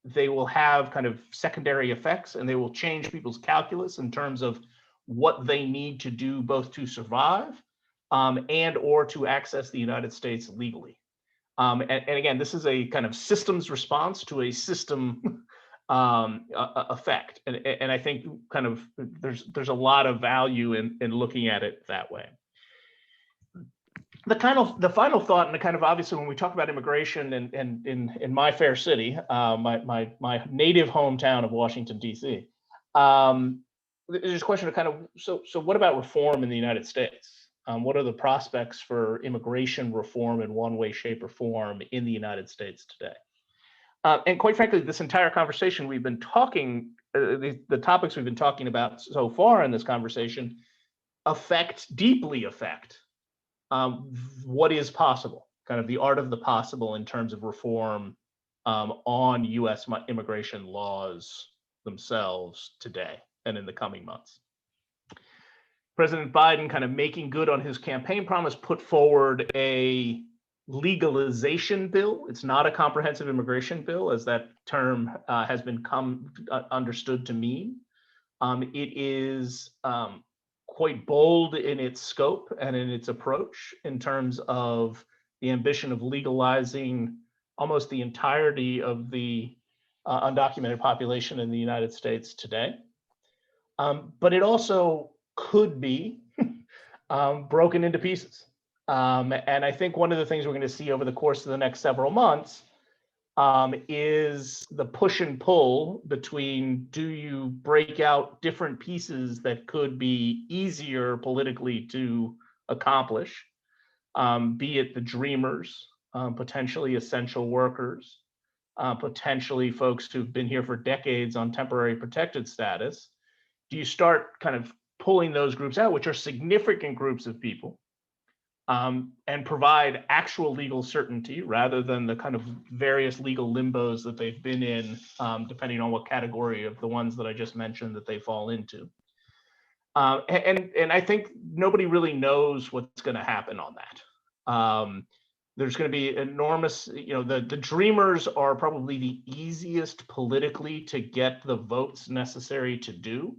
they will have kind of secondary effects, and they will change people's calculus in terms of what they need to do both to survive and or to access the United States legally. And again, this is a kind of systems response to a system effect. And I think kind of there's a lot of value in looking at it that way. The final thought, and the kind of obviously when we talk about immigration and in my fair city, my native hometown of Washington, D.C., there's a question of kind of, so what about reform in the United States? What are the prospects for immigration reform in one way, shape, or form in the United States today? And quite frankly, this entire conversation we've been talking, the topics we've been talking about so far in this conversation deeply affect what is possible, kind of the art of the possible in terms of reform on U.S. immigration laws themselves today and in the coming months. President Biden, kind of making good on his campaign promise, put forward a legalization bill. It's not a comprehensive immigration bill, as that term has been understood to mean. It is quite bold in its scope and in its approach in terms of the ambition of legalizing almost the entirety of the undocumented population in the United States today. But it also could be broken into pieces. And I think one of the things we're going to see over the course of the next several months is the push and pull between, do you break out different pieces that could be easier politically to accomplish, be it the dreamers, potentially essential workers, potentially folks who've been here for decades on temporary protected status. Do you start kind of pulling those groups out, which are significant groups of people, and provide actual legal certainty rather than the kind of various legal limbos that they've been in, depending on what category of the ones that I just mentioned that they fall into. And I think nobody really knows what's going to happen on that. There's going to be enormous, the dreamers are probably the easiest politically to get the votes necessary to do.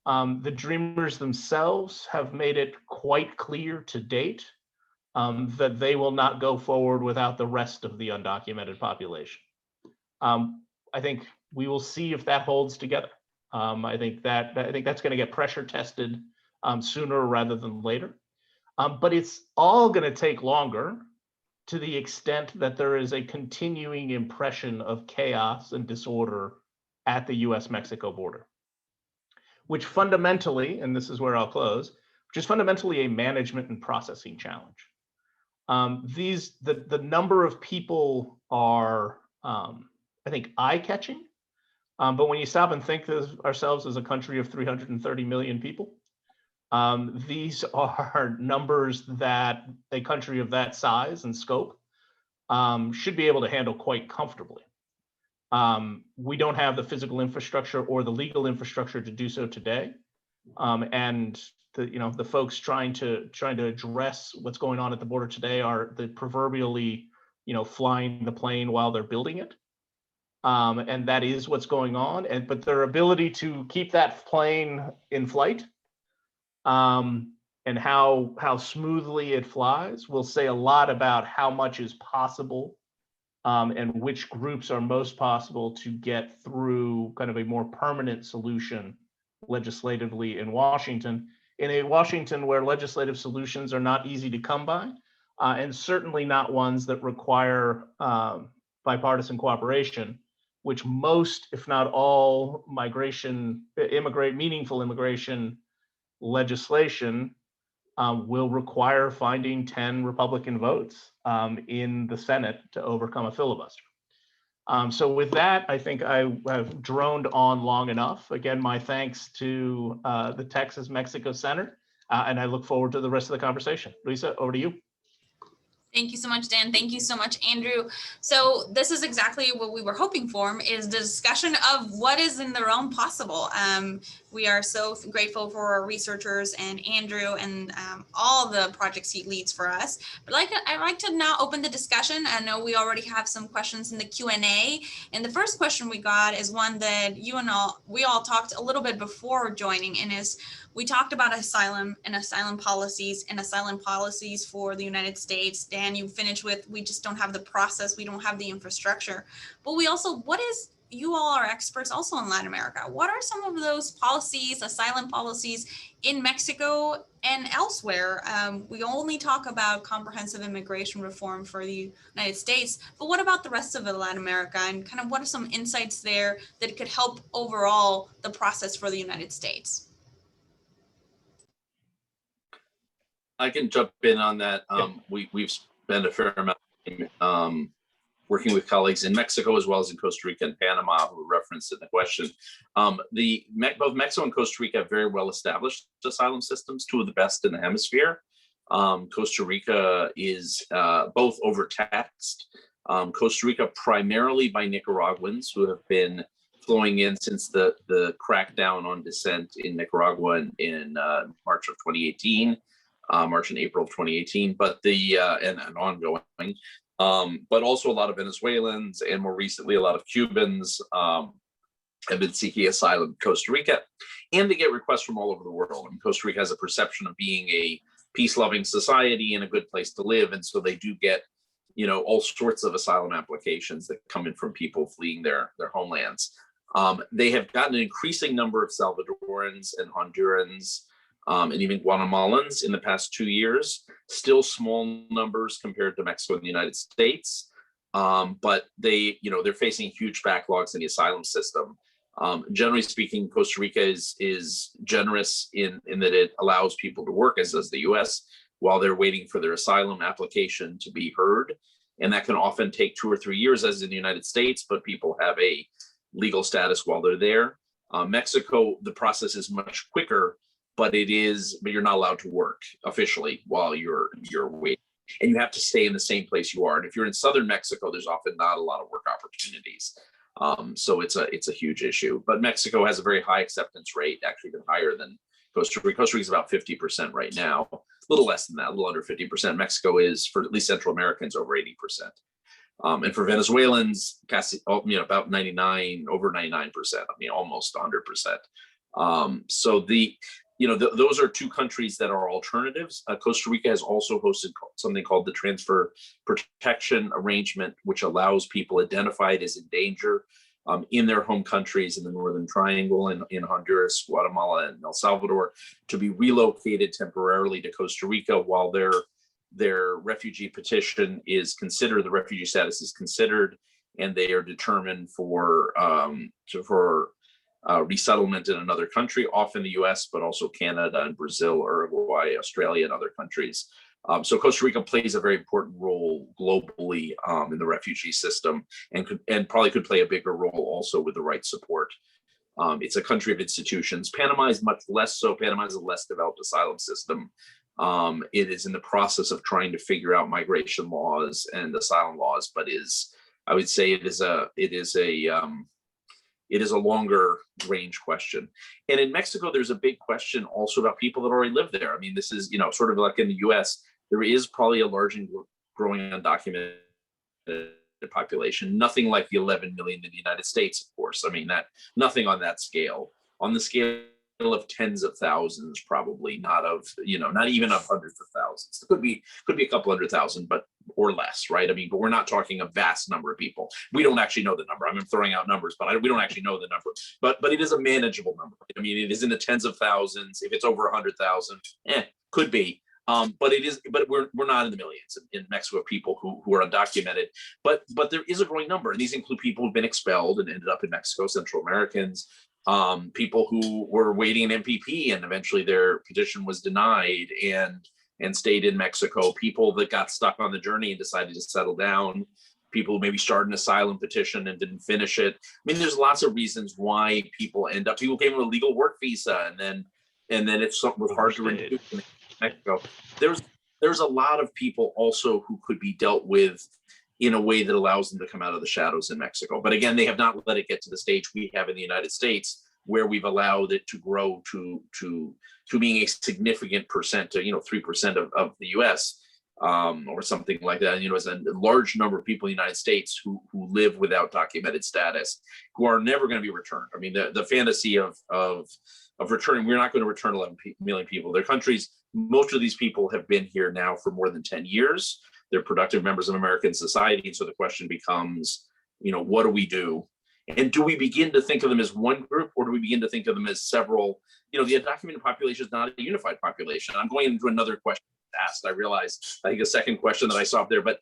The dreamers themselves have made it quite clear to date that they will not go forward without the rest of the undocumented population. I think we will see if that holds together. I think that's going to get pressure tested sooner rather than later. But it's all going to take longer to the extent that there is a continuing impression of chaos and disorder at the US-Mexico border, which fundamentally, and this is where I'll close, which is fundamentally a management and processing challenge. The number of people are, I think, eye-catching. But when you stop and think of ourselves as a country of 330 million people, these are numbers that a country of that size and scope should be able to handle quite comfortably. We don't have the physical infrastructure or the legal infrastructure to do so today. And the folks trying to address what's going on at the border today are the proverbially, flying the plane while they're building it. And that is what's going on. But their ability to keep that plane in flight and how smoothly it flies will say a lot about how much is possible and which groups are most possible to get through kind of a more permanent solution legislatively in Washington, in a Washington where legislative solutions are not easy to come by, and certainly not ones that require bipartisan cooperation, which most, if not all, meaningful immigration legislation will require finding 10 Republican votes in the Senate to overcome a filibuster. So with that, I think I have droned on long enough. Again, my thanks to the Texas-Mexico Center, and I look forward to the rest of the conversation. Luisa, over to you. Thank you so much, Dan. Thank you so much, Andrew. So this is exactly what we were hoping for, is the discussion of what is in the realm possible. We are so grateful for our researchers and Andrew and all the projects he leads for us. But I'd like to now open the discussion. I know we already have some questions in the Q&A. And the first question we got is one that we all talked a little bit before joining, and is we talked about asylum and asylum policies for the United States. Dan, you finished with, we just don't have the process, we don't have the infrastructure. But we also, you all are experts also in Latin America. What are some of those policies, asylum policies in Mexico and elsewhere? We only talk about comprehensive immigration reform for the United States, but what about the rest of Latin America, and kind of what are some insights there that could help overall the process for the United States? I can jump in on that. We've spent a fair amount of time working with colleagues in Mexico as well as in Costa Rica and Panama, who were referenced in the question. Both Mexico and Costa Rica have very well established asylum systems, two of the best in the hemisphere. Costa Rica is both overtaxed. Costa Rica primarily by Nicaraguans who have been flowing in since the crackdown on dissent in Nicaragua in March of 2018. March and April of 2018, but and ongoing, but also a lot of Venezuelans and more recently a lot of Cubans have been seeking asylum in Costa Rica, and they get requests from all over the world. I mean, Costa Rica has a perception of being a peace-loving society and a good place to live, and so they do get, all sorts of asylum applications that come in from people fleeing their homelands. They have gotten an increasing number of Salvadorans and Hondurans and even Guatemalans in the past 2 years. Still small numbers compared to Mexico and the United States, but they're facing huge backlogs in the asylum system. Generally speaking, Costa Rica is generous in that it allows people to work, as does the U.S., while they're waiting for their asylum application to be heard, and that can often take 2 or 3 years, as in the United States. But people have a legal status while they're there. Mexico, the process is much quicker, but you're not allowed to work officially while you're waiting. And you have to stay in the same place you are. And if you're in southern Mexico, there's often not a lot of work opportunities. So it's a huge issue. But Mexico has a very high acceptance rate, actually even higher than Costa Rica. Costa Rica is about 50% right now, a little less than that, a little under 50%. Mexico is, for at least Central Americans, over 80%. And for Venezuelans, about 99, over 99%, almost 100%. So those are two countries that are alternatives. Costa Rica has also hosted something called the Transfer Protection Arrangement, which allows people identified as in danger in their home countries in the Northern Triangle, in Honduras, Guatemala, and El Salvador, to be relocated temporarily to Costa Rica while their refugee petition is considered, the refugee status is considered, and they are determined for resettlement in another country, often the US, but also Canada and Brazil, Uruguay, Australia, and other countries. So Costa Rica plays a very important role globally in the refugee system, and probably could play a bigger role also with the right support. It's a country of institutions. Panama is much less so. Panama is a less developed asylum system. It is in the process of trying to figure out migration laws and asylum laws, but I would say it is a longer range question. And in Mexico, there's a big question also about people that already live there. This is, sort of like in the US, there is probably a large and growing undocumented population, nothing like the 11 million in the United States, of course. Nothing on that scale. On the scale of tens of thousands, probably not even of hundreds of thousands. It could be a couple 100,000, or less, right? But we're not talking a vast number of people. We don't actually know the number. I'm throwing out numbers, but we don't actually know the number. But it is a manageable number. It is in the tens of thousands. If it's over 100,000, could be. But we're not in the millions in Mexico of people who are undocumented. But there is a growing number, and these include people who've been expelled and ended up in Mexico, Central Americans, people who were waiting an MPP and eventually their petition was denied and stayed in Mexico, people that got stuck on the journey and decided to settle down, people who maybe started an asylum petition and didn't finish it. There's lots of reasons why people came with a legal work visa and then it's something with hard to renew in Mexico. There's a lot of people also who could be dealt with in a way that allows them to come out of the shadows in Mexico. But again, they have not let it get to the stage we have in the United States, where we've allowed it to grow to being a significant percent, to 3% of the U.S. Or something like that. As a large number of people in the United States who live without documented status, who are never going to be returned. The fantasy of returning, we're not going to return 11 million people. Their countries, most of these people have been here now for more than 10 years. They're productive members of American society. And so the question becomes, what do we do? And do we begin to think of them as one group, or do we begin to think of them as several? The undocumented population is not a unified population. I'm going into another question asked. I realized, I think, a second question that I saw up there, but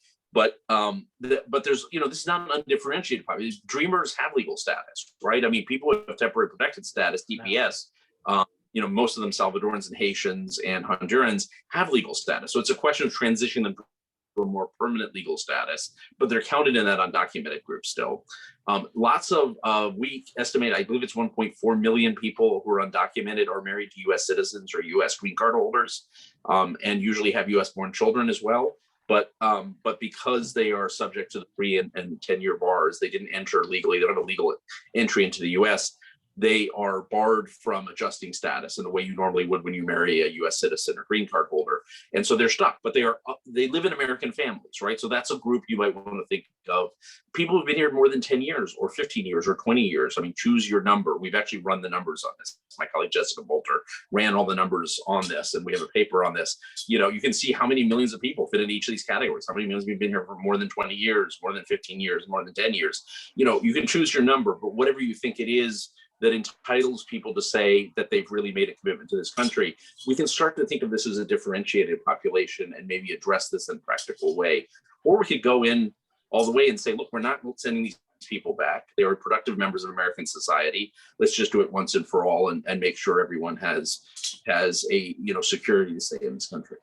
there's, this is not an undifferentiated population. Dreamers have legal status, right? People with temporary protected status, TPS, most of them Salvadorans and Haitians and Hondurans have legal status. So it's a question of transitioning them to a more permanent legal status, but they're counted in that undocumented group still. Lots of, we estimate, I believe it's 1.4 million people who are undocumented are married to US citizens or US green card holders, and usually have US born children as well. But because they are subject to the 3 and 10-year bars, they didn't enter legally, they don't have a legal entry into the US. They are barred from adjusting status in the way you normally would when you marry a US citizen or green card holder. And so they're stuck, but they live in American families, right? So that's a group you might want to think of. People who've been here more than 10 years or 15 years or 20 years. Choose your number. We've actually run the numbers on this. My colleague Jessica Bolter ran all the numbers on this, and we have a paper on this. You can see how many millions of people fit in each of these categories. How many millions have been here for more than 20 years, more than 15 years, more than 10 years. You can choose your number, but whatever you think it is that entitles people to say that they've really made a commitment to this country, we can start to think of this as a differentiated population and maybe address this in a practical way. Or we could go in all the way and say, look, we're not sending these people back. They are productive members of American society. Let's just do it once and for all and make sure everyone has a security to stay in this country.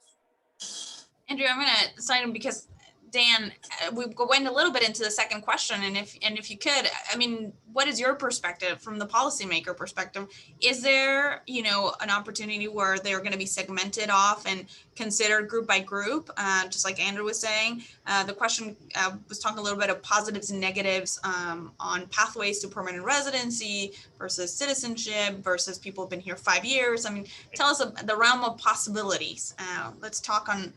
Andrew, I'm going to sign him because Dan, we went a little bit into the second question, and if you could, I mean, what is your perspective from the policymaker perspective? Is there, you know, an opportunity where they're going to be segmented off and considered group by group, just like Andrew was saying? The question was talking a little bit of positives and negatives on pathways to permanent residency versus citizenship versus people who've been here 5 years. I mean, tell us the realm of possibilities. Let's talk on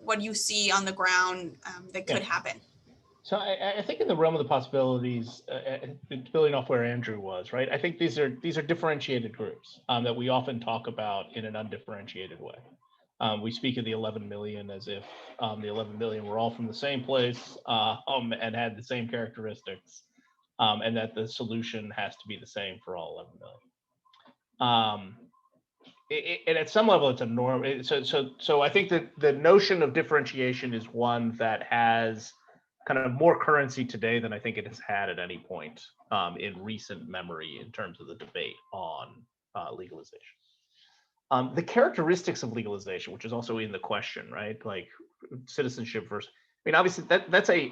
what you see on the ground that could happen. So I think in the realm of the possibilities, building off where Andrew was, right? I think these are differentiated groups that we often talk about in an undifferentiated way. We speak of the 11 million as if the 11 million were all from the same place and had the same characteristics, and that the solution has to be the same for all 11 million. And at some level, it's a norm. So I think that the notion of differentiation is one that has kind of more currency today than I think it has had at any point in recent memory in terms of the debate on legalization. The characteristics of legalization, which is also in the question, right? Like citizenship versus, I mean, obviously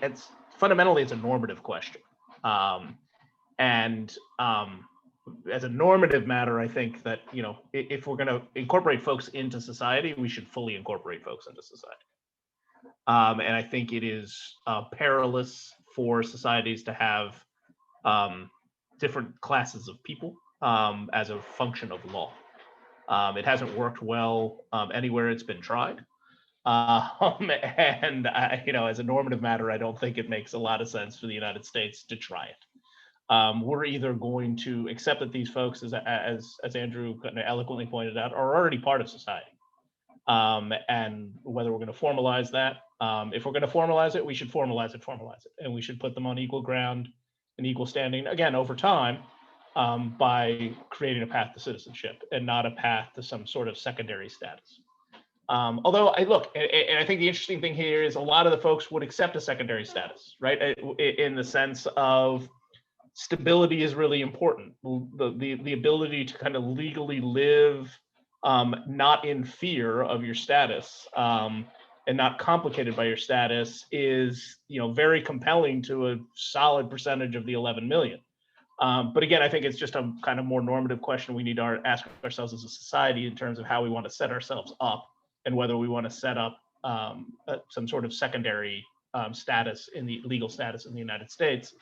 it's fundamentally it's a normative question. As a normative matter, I think that, you know, if we're going to incorporate folks into society, we should fully incorporate folks into society. And I think it is perilous for societies to have different classes of people as a function of law. It hasn't worked well anywhere it's been tried. And you know, as a normative matter, I don't think it makes a lot of sense for the United States to try it. We're either going to accept that these folks, as Andrew kind of eloquently pointed out, are already part of society. And whether we're going to formalize that, if we're going to formalize it, we should formalize it, and we should put them on equal ground and equal standing, again, over time, by creating a path to citizenship and not a path to some sort of secondary status. Although I think the interesting thing here is a lot of the folks would accept a secondary status, right? In the sense of stability is really important. The ability to kind of legally live, not in fear of your status, and not complicated by your status is, you know, very compelling to a solid percentage of the 11 million. But again, I think it's just a kind of more normative question we need to ask ourselves as a society in terms of how we want to set ourselves up and whether we want to set up some sort of secondary status in the legal status in the United States,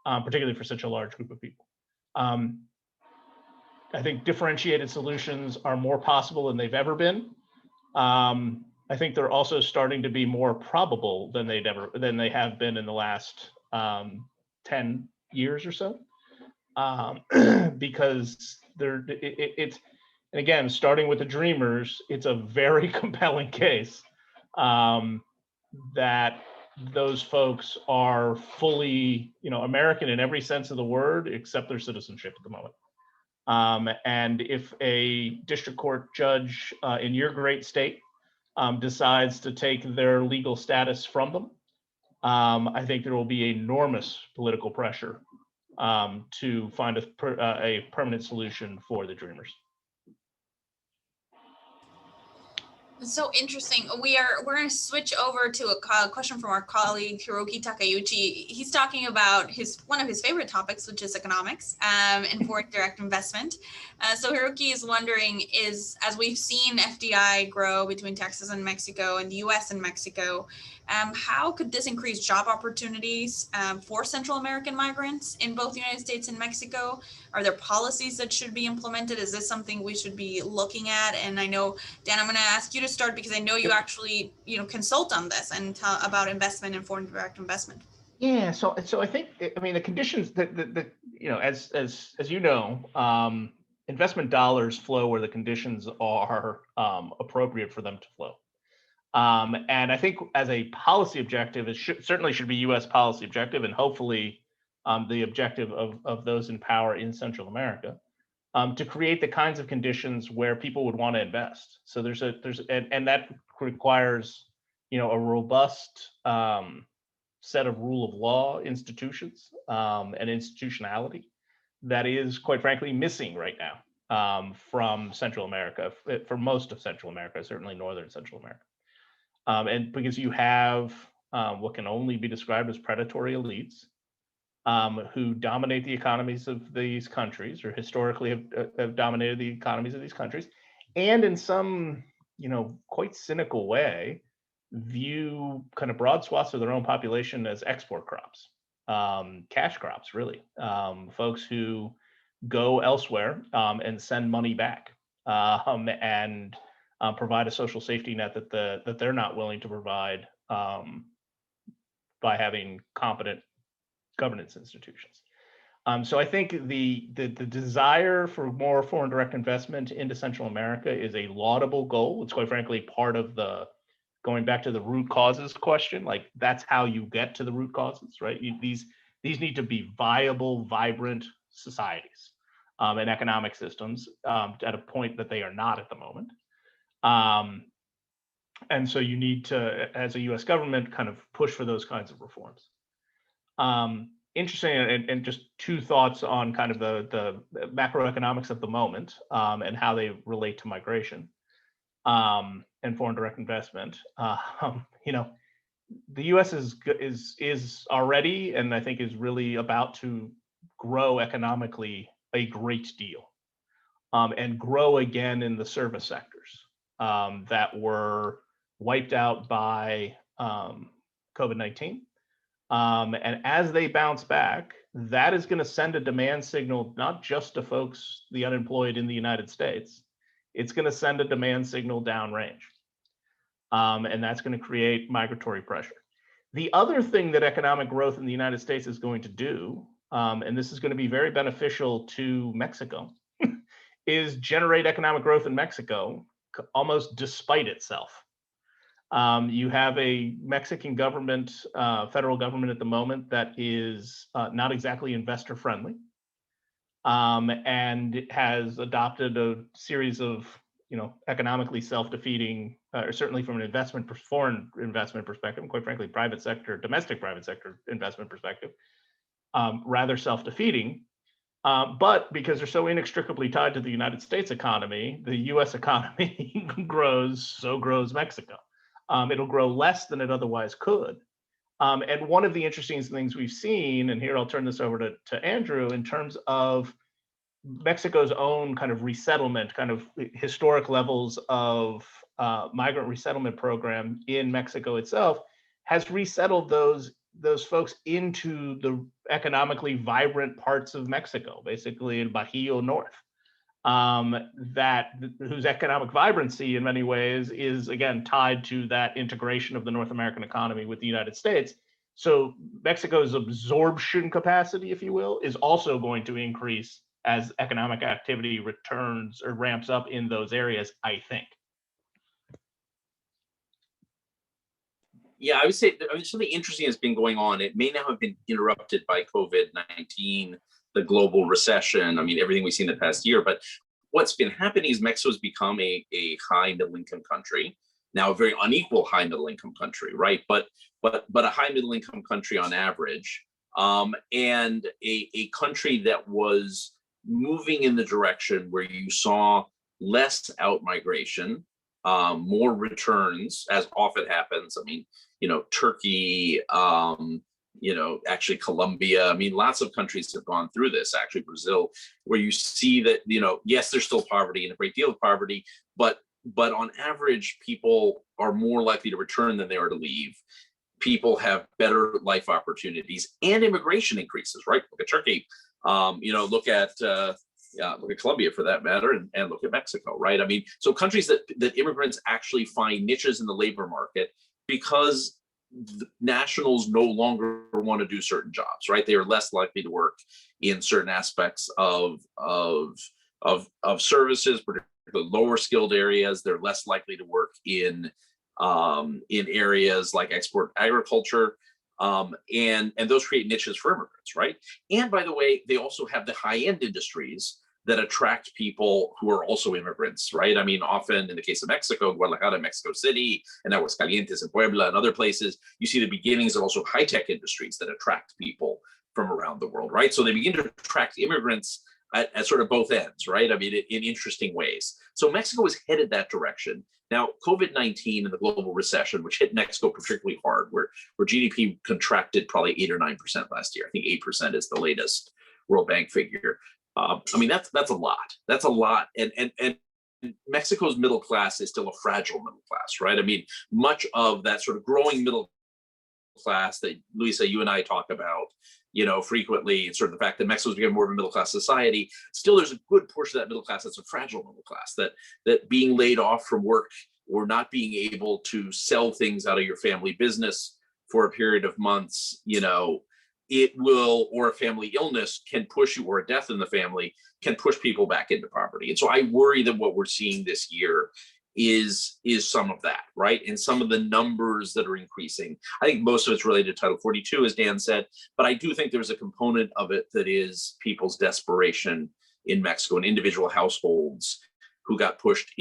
particularly for such a large group of people. I think differentiated solutions are more possible than they've ever been. I think they're also starting to be more probable than they have been in the last 10 years or so, because it's, and again, starting with the Dreamers, it's a very compelling case that those folks are fully, you know, American in every sense of the word, except their citizenship at the moment. And if a district court judge in your great state decides to take their legal status from them, I think there will be enormous political pressure to find a permanent solution for the Dreamers. So interesting. We're going to switch over to a question from our colleague Hiroki Takeuchi. He's talking about one of his favorite topics, which is economics and foreign direct investment. So Hiroki is wondering, as we've seen FDI grow between Texas and Mexico and the U.S. and Mexico, how could this increase job opportunities for Central American migrants in both the United States and Mexico? Are there policies that should be implemented? Is this something we should be looking at? And I know, Dan, I'm going to ask you to start because I know you actually, you know, consult on this and talk about investment and foreign direct investment. Yeah, so I think, I mean, the conditions that you know, as you know, investment dollars flow where the conditions are appropriate for them to flow. And I think as a policy objective, it certainly should be U.S. policy objective, and hopefully the objective of those in power in Central America, to create the kinds of conditions where people would want to invest. So and that requires, you know, a robust set of rule of law institutions and institutionality that is, quite frankly, missing right now from Central America, for most of Central America, certainly Northern Central America. And because you have what can only be described as predatory elites who dominate the economies of these countries, or historically have dominated the economies of these countries, and in some, quite cynical way, view kind of broad swaths of their own population as export crops, cash crops, really, folks who go elsewhere and send money back and provide a social safety net that they're not willing to provide by having competent governance institutions. So I think the desire for more foreign direct investment into Central America is a laudable goal. It's quite frankly part of the, going back to the root causes question, like that's how you get to the root causes, right? These need to be viable, vibrant societies and economic systems at a point that they are not at the moment. And so you need to, as a US government, kind of push for those kinds of reforms. Interesting, and just two thoughts on kind of the macroeconomics of the moment and how they relate to migration and foreign direct investment. The US is already, and I think is really about to grow economically a great deal, and grow again in the service sectors that were wiped out by COVID-19. And as they bounce back, that is going to send a demand signal, not just to folks, the unemployed in the United States, it's going to send a demand signal downrange. And that's going to create migratory pressure. The other thing that economic growth in the United States is going to do, and this is going to be very beneficial to Mexico, is generate economic growth in Mexico almost despite itself. You have a Mexican government, federal government at the moment that is not exactly investor friendly, and has adopted a series of, economically self-defeating, or certainly from an foreign investment perspective, and quite frankly, domestic private sector investment perspective, rather self-defeating. But because they're so inextricably tied to the United States economy, the US economy grows, so grows Mexico. It'll grow less than it otherwise could. And one of the interesting things we've seen, and here I'll turn this over to Andrew, in terms of Mexico's own kind of resettlement, kind of historic levels of migrant resettlement program in Mexico itself, has resettled those folks into the economically vibrant parts of Mexico, basically in Bajío North. Whose economic vibrancy in many ways is again tied to that integration of the North American economy with the United States. So Mexico's absorption capacity, if you will, is also going to increase as economic activity returns or ramps up in those areas, I think. Yeah, I would say, something interesting has been going on. It may now have been interrupted by COVID-19, the global recession, everything we've seen in the past year. But what's been happening is Mexico's become a high middle income country, now a very unequal high middle income country, right? But a high middle income country on average, and a country that was moving in the direction where you saw less out migration, more returns, as often happens. Turkey, actually Colombia. Lots of countries have gone through this, actually Brazil, where you see that, yes, there's still poverty and a great deal of poverty, but on average, people are more likely to return than they are to leave. People have better life opportunities and immigration increases, right? Look at Turkey, look at Colombia for that matter, and look at Mexico, right? So countries that immigrants actually find niches in the labor market because nationals no longer want to do certain jobs, right? They are less likely to work in certain aspects of services, particularly lower skilled areas. They're less likely to work in areas like export agriculture, and those create niches for immigrants, right? And by the way, they also have the high-end industries that attract people who are also immigrants, right? Often in the case of Mexico, Guadalajara, Mexico City, and Aguascalientes and Puebla and other places, you see the beginnings of also high-tech industries that attract people from around the world, right? So they begin to attract immigrants at sort of both ends, right? I mean, in interesting ways. So Mexico is headed that direction. Now, COVID-19 and the global recession, which hit Mexico particularly hard, where GDP contracted probably 8 or 9% last year. I think 8% is the latest World Bank figure. I mean, that's a lot. That's a lot. And Mexico's middle class is still a fragile middle class, right? I mean, much of that sort of growing middle class that Luisa, you and I talk about, frequently, and sort of the fact that Mexico's become more of a middle class society. Still, there's a good portion of that middle class that's a fragile middle class, that being laid off from work or not being able to sell things out of your family business for a period of months, it will, or a family illness can push you, or a death in the family can push people back into poverty. And so I worry that what we're seeing this year is some of that, right? And some of the numbers that are increasing. I think most of it's related to Title 42, as Dan said, but I do think there's a component of it that is people's desperation in Mexico, and individual households who got pushed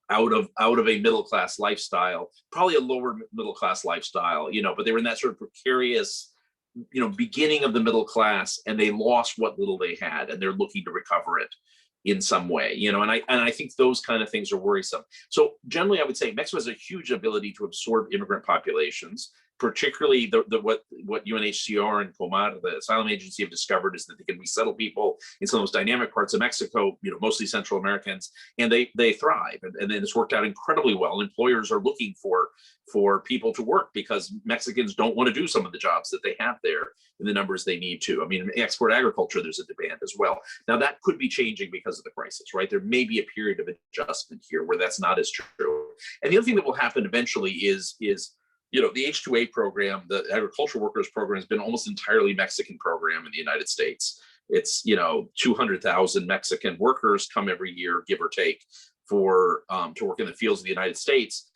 out of a middle class lifestyle, probably a lower middle class lifestyle, but they were in that sort of precarious beginning of the middle class, and they lost what little they had, and they're looking to recover it in some way, and I think those kind of things are worrisome. So generally, I would say Mexico has a huge ability to absorb immigrant populations, particularly what UNHCR and COMAR, the asylum agency, have discovered is that they can resettle people in some of those dynamic parts of Mexico, mostly Central Americans, and they thrive. And then it's worked out incredibly well. Employers are looking for people to work because Mexicans don't want to do some of the jobs that they have there in the numbers they need to. I mean, in export agriculture, there's a demand as well. Now that could be changing because of the crisis, right? There may be a period of adjustment here where that's not as true. And the other thing that will happen eventually is the H-2A program, the agricultural workers program, has been almost entirely Mexican program in the United States. It's 200,000 Mexican workers come every year, give or take, for to work in the fields of the United States.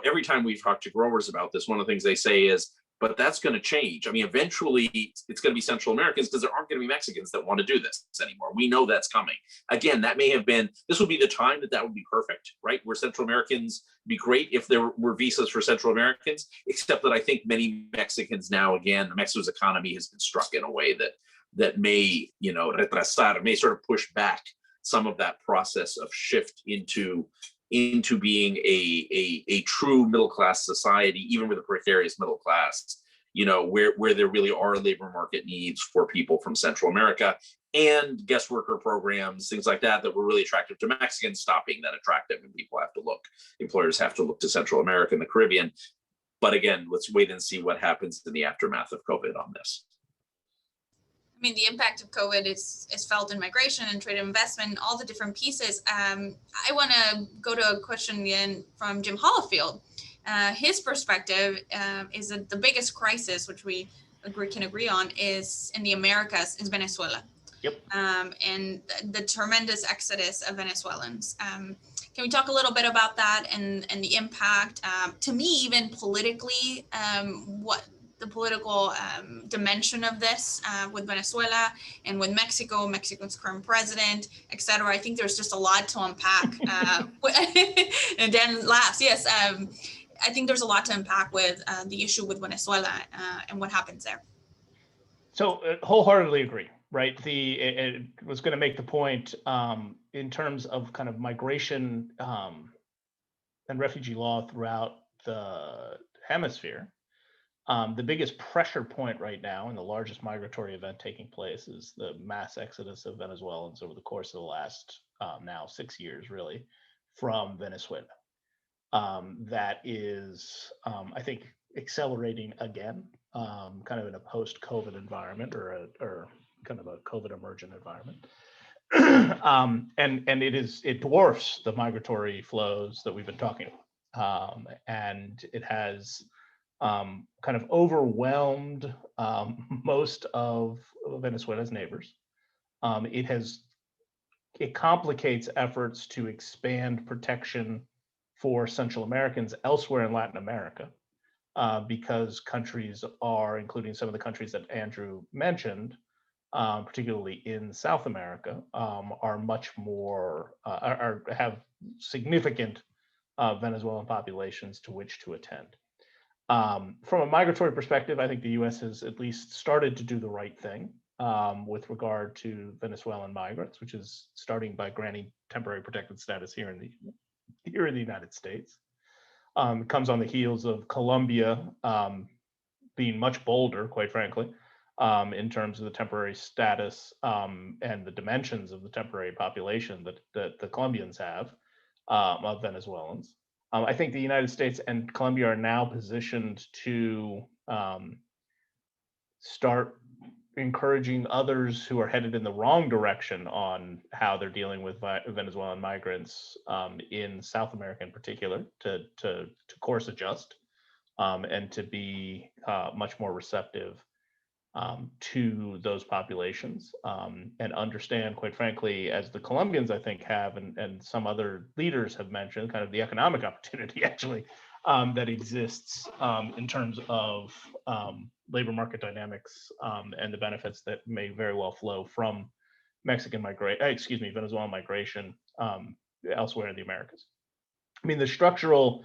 Every time we've talked to growers about this, one of the things they say is, but that's going to change. I mean, eventually it's going to be Central Americans, because there aren't going to be Mexicans that want to do this anymore. We know that's coming. Again, this would be the time that would be perfect, right? Where Central Americans be great if there were visas for Central Americans, except that I think many Mexicans now, again, Mexico's economy has been struck in a way that may, retrasar, may sort of push back some of that process of shift into being a true middle class society, even with a precarious middle class, where there really are labor market needs for people from Central America, and guest worker programs, things like that were really attractive to Mexicans, stop being that attractive, and employers have to look to Central America and the Caribbean. But again, let's wait and see what happens in the aftermath of COVID on this. I mean, the impact of COVID is felt in migration and trade and investment, all the different pieces. I want to go to a question again from Jim Hollifield. His perspective is that the biggest crisis, which we can agree on, is in the Americas, is Venezuela. Yep. And the tremendous exodus of Venezuelans. Can we talk a little bit about that and the impact, to me, even politically, what the political dimension of this with Venezuela and with Mexico's current president, et cetera. I think there's just a lot to unpack. And Dan laughs. Yes, I think there's a lot to unpack with the issue with Venezuela and what happens there. So wholeheartedly agree, right? It was going to make the point in terms of kind of migration and refugee law throughout the hemisphere. The biggest pressure point right now, and the largest migratory event taking place, is the mass exodus of Venezuelans over the course of the last now 6 years, really, from Venezuela. That is, I think, accelerating again, kind of in a post-COVID environment, or kind of a COVID emergent environment. And it dwarfs the migratory flows that we've been talking about, and it has kind of overwhelmed most of Venezuela's neighbors. It complicates efforts to expand protection for Central Americans elsewhere in Latin America, because countries are, including some of the countries that Andrew mentioned, particularly in South America, are much more, have significant Venezuelan populations to which to attend. From a migratory perspective, I think the U.S. has at least started to do the right thing with regard to Venezuelan migrants, which is starting by granting temporary protected status here in the United States. It comes on the heels of Colombia being much bolder, quite frankly, in terms of the temporary status and the dimensions of the temporary population that the Colombians have of Venezuelans. I think the United States and Colombia are now positioned to start encouraging others who are headed in the wrong direction on how they're dealing with Venezuelan migrants in South America in particular to course adjust and to be much more receptive to those populations and understand, quite frankly, as the Colombians I think have and some other leaders have mentioned, kind of the economic opportunity actually that exists in terms of labor market dynamics and the benefits that may very well flow from Venezuelan migration elsewhere in the Americas. I mean, the structural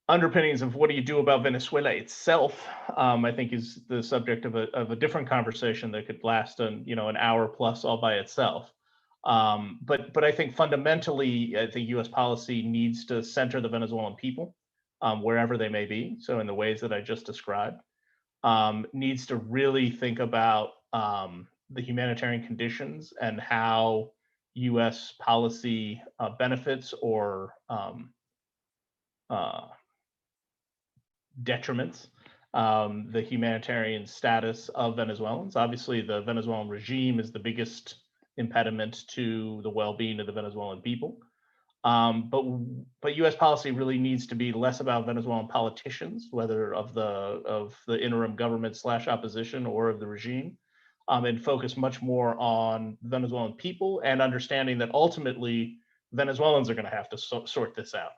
underpinnings of what do you do about Venezuela itself, I think is the subject of a different conversation that could last an hour plus all by itself. But I think fundamentally, I think U.S. policy needs to center the Venezuelan people wherever they may be. So in the ways that I just described, needs to really think about the humanitarian conditions and how U.S. policy benefits or detriments the humanitarian status of Venezuelans. Obviously, the Venezuelan regime is the biggest impediment to the well-being of the Venezuelan people. But U.S. policy really needs to be less about Venezuelan politicians, whether of the interim government / opposition or of the regime, and focus much more on Venezuelan people and understanding that ultimately Venezuelans are going to have to sort this out.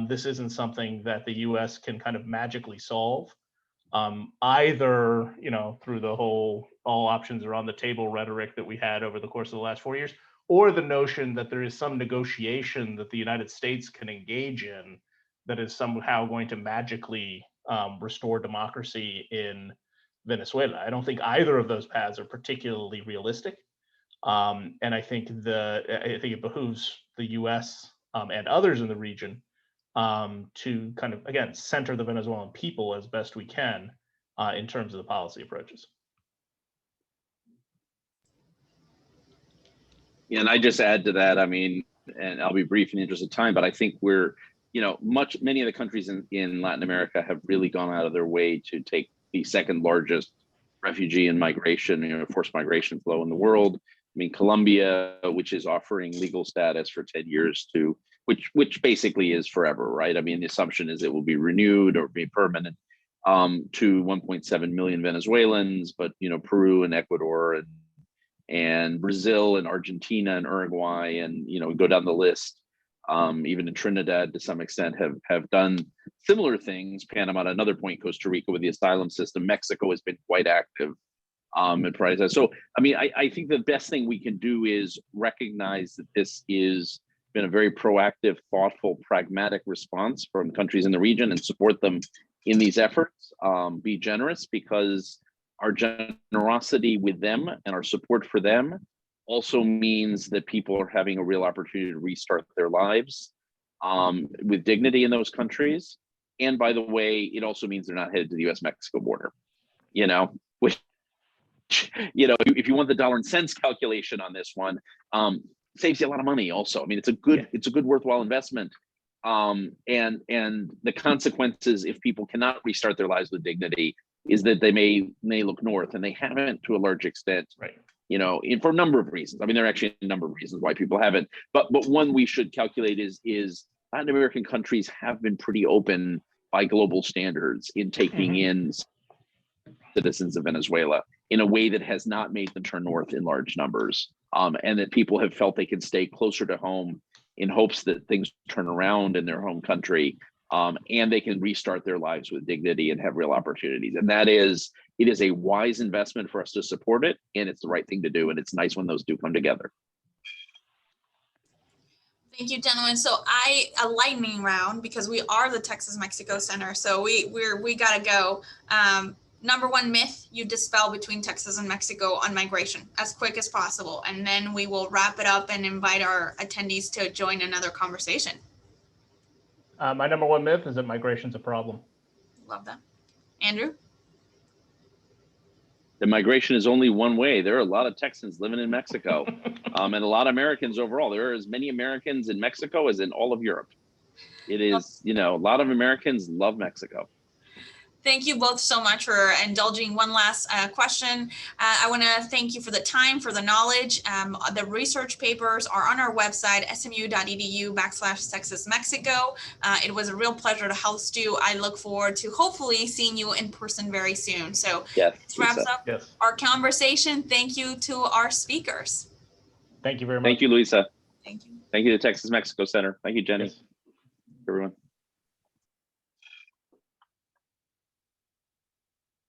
This isn't something that the U.S. can kind of magically solve, either through the whole all options are on the table rhetoric that we had over the course of the last 4 years, or the notion that there is some negotiation that the United States can engage in that is somehow going to magically restore democracy in Venezuela. I don't think either of those paths are particularly realistic, and I think it behooves the U.S. And others in the region to kind of, again, center the Venezuelan people as best we can in terms of the policy approaches. Yeah, and I just add to that, I mean, and I'll be brief in the interest of time, but I think we're, many of the countries in Latin America have really gone out of their way to take the second largest refugee and migration, forced migration flow in the world. I mean, Colombia, which is offering legal status for 10 years to, which basically is forever, right? I mean, the assumption is it will be renewed or be permanent to 1.7 million Venezuelans, but, Peru and Ecuador and Brazil and Argentina and Uruguay and, go down the list, even in Trinidad to some extent have done similar things. Panama at another point, Costa Rica with the asylum system. Mexico has been quite active and prioritized. So, I mean, I think the best thing we can do is recognize that this is been a very proactive, thoughtful, pragmatic response from countries in the region and support them in these efforts. Be generous, because our generosity with them and our support for them also means that people are having a real opportunity to restart their lives with dignity in those countries. And by the way, it also means they're not headed to the US-Mexico border, which, if you want the dollar and cents calculation on this one, saves you a lot of money also. I mean, it's a good worthwhile investment. And the consequences, if people cannot restart their lives with dignity, is that they may look north, and they haven't to a large extent, right? For a number of reasons. I mean, there are actually a number of reasons why people haven't, but one we should calculate is Latin American countries have been pretty open by global standards in taking in citizens of Venezuela in a way that has not made them turn north in large numbers, and that people have felt they can stay closer to home in hopes that things turn around in their home country, and they can restart their lives with dignity and have real opportunities. And it is a wise investment for us to support it, and it's the right thing to do. And it's nice when those do come together. Thank you, gentlemen. So a lightning round, because we are the Texas Mexico Center. So we gotta go. number one myth you dispel between Texas and Mexico on migration as quick as possible. And then we will wrap it up and invite our attendees to join another conversation. My number one myth is that migration's a problem. Love that. Andrew? The migration is only one way. There are a lot of Texans living in Mexico, and a lot of Americans overall. There are as many Americans in Mexico as in all of Europe. It is, you know, a lot of Americans love Mexico. Thank you both so much for indulging one last question. I want to thank you for the time, for the knowledge. The research papers are on our website, smu.edu/Texas Mexico. It was a real pleasure to host you. I look forward to hopefully seeing you in person very soon. So Yes, this wraps up our conversation. Thank you to our speakers. Thank you very much. Thank you, Luisa. Thank you. Thank you to Texas Mexico Center. Thank you, Jenny. Yes. Everyone.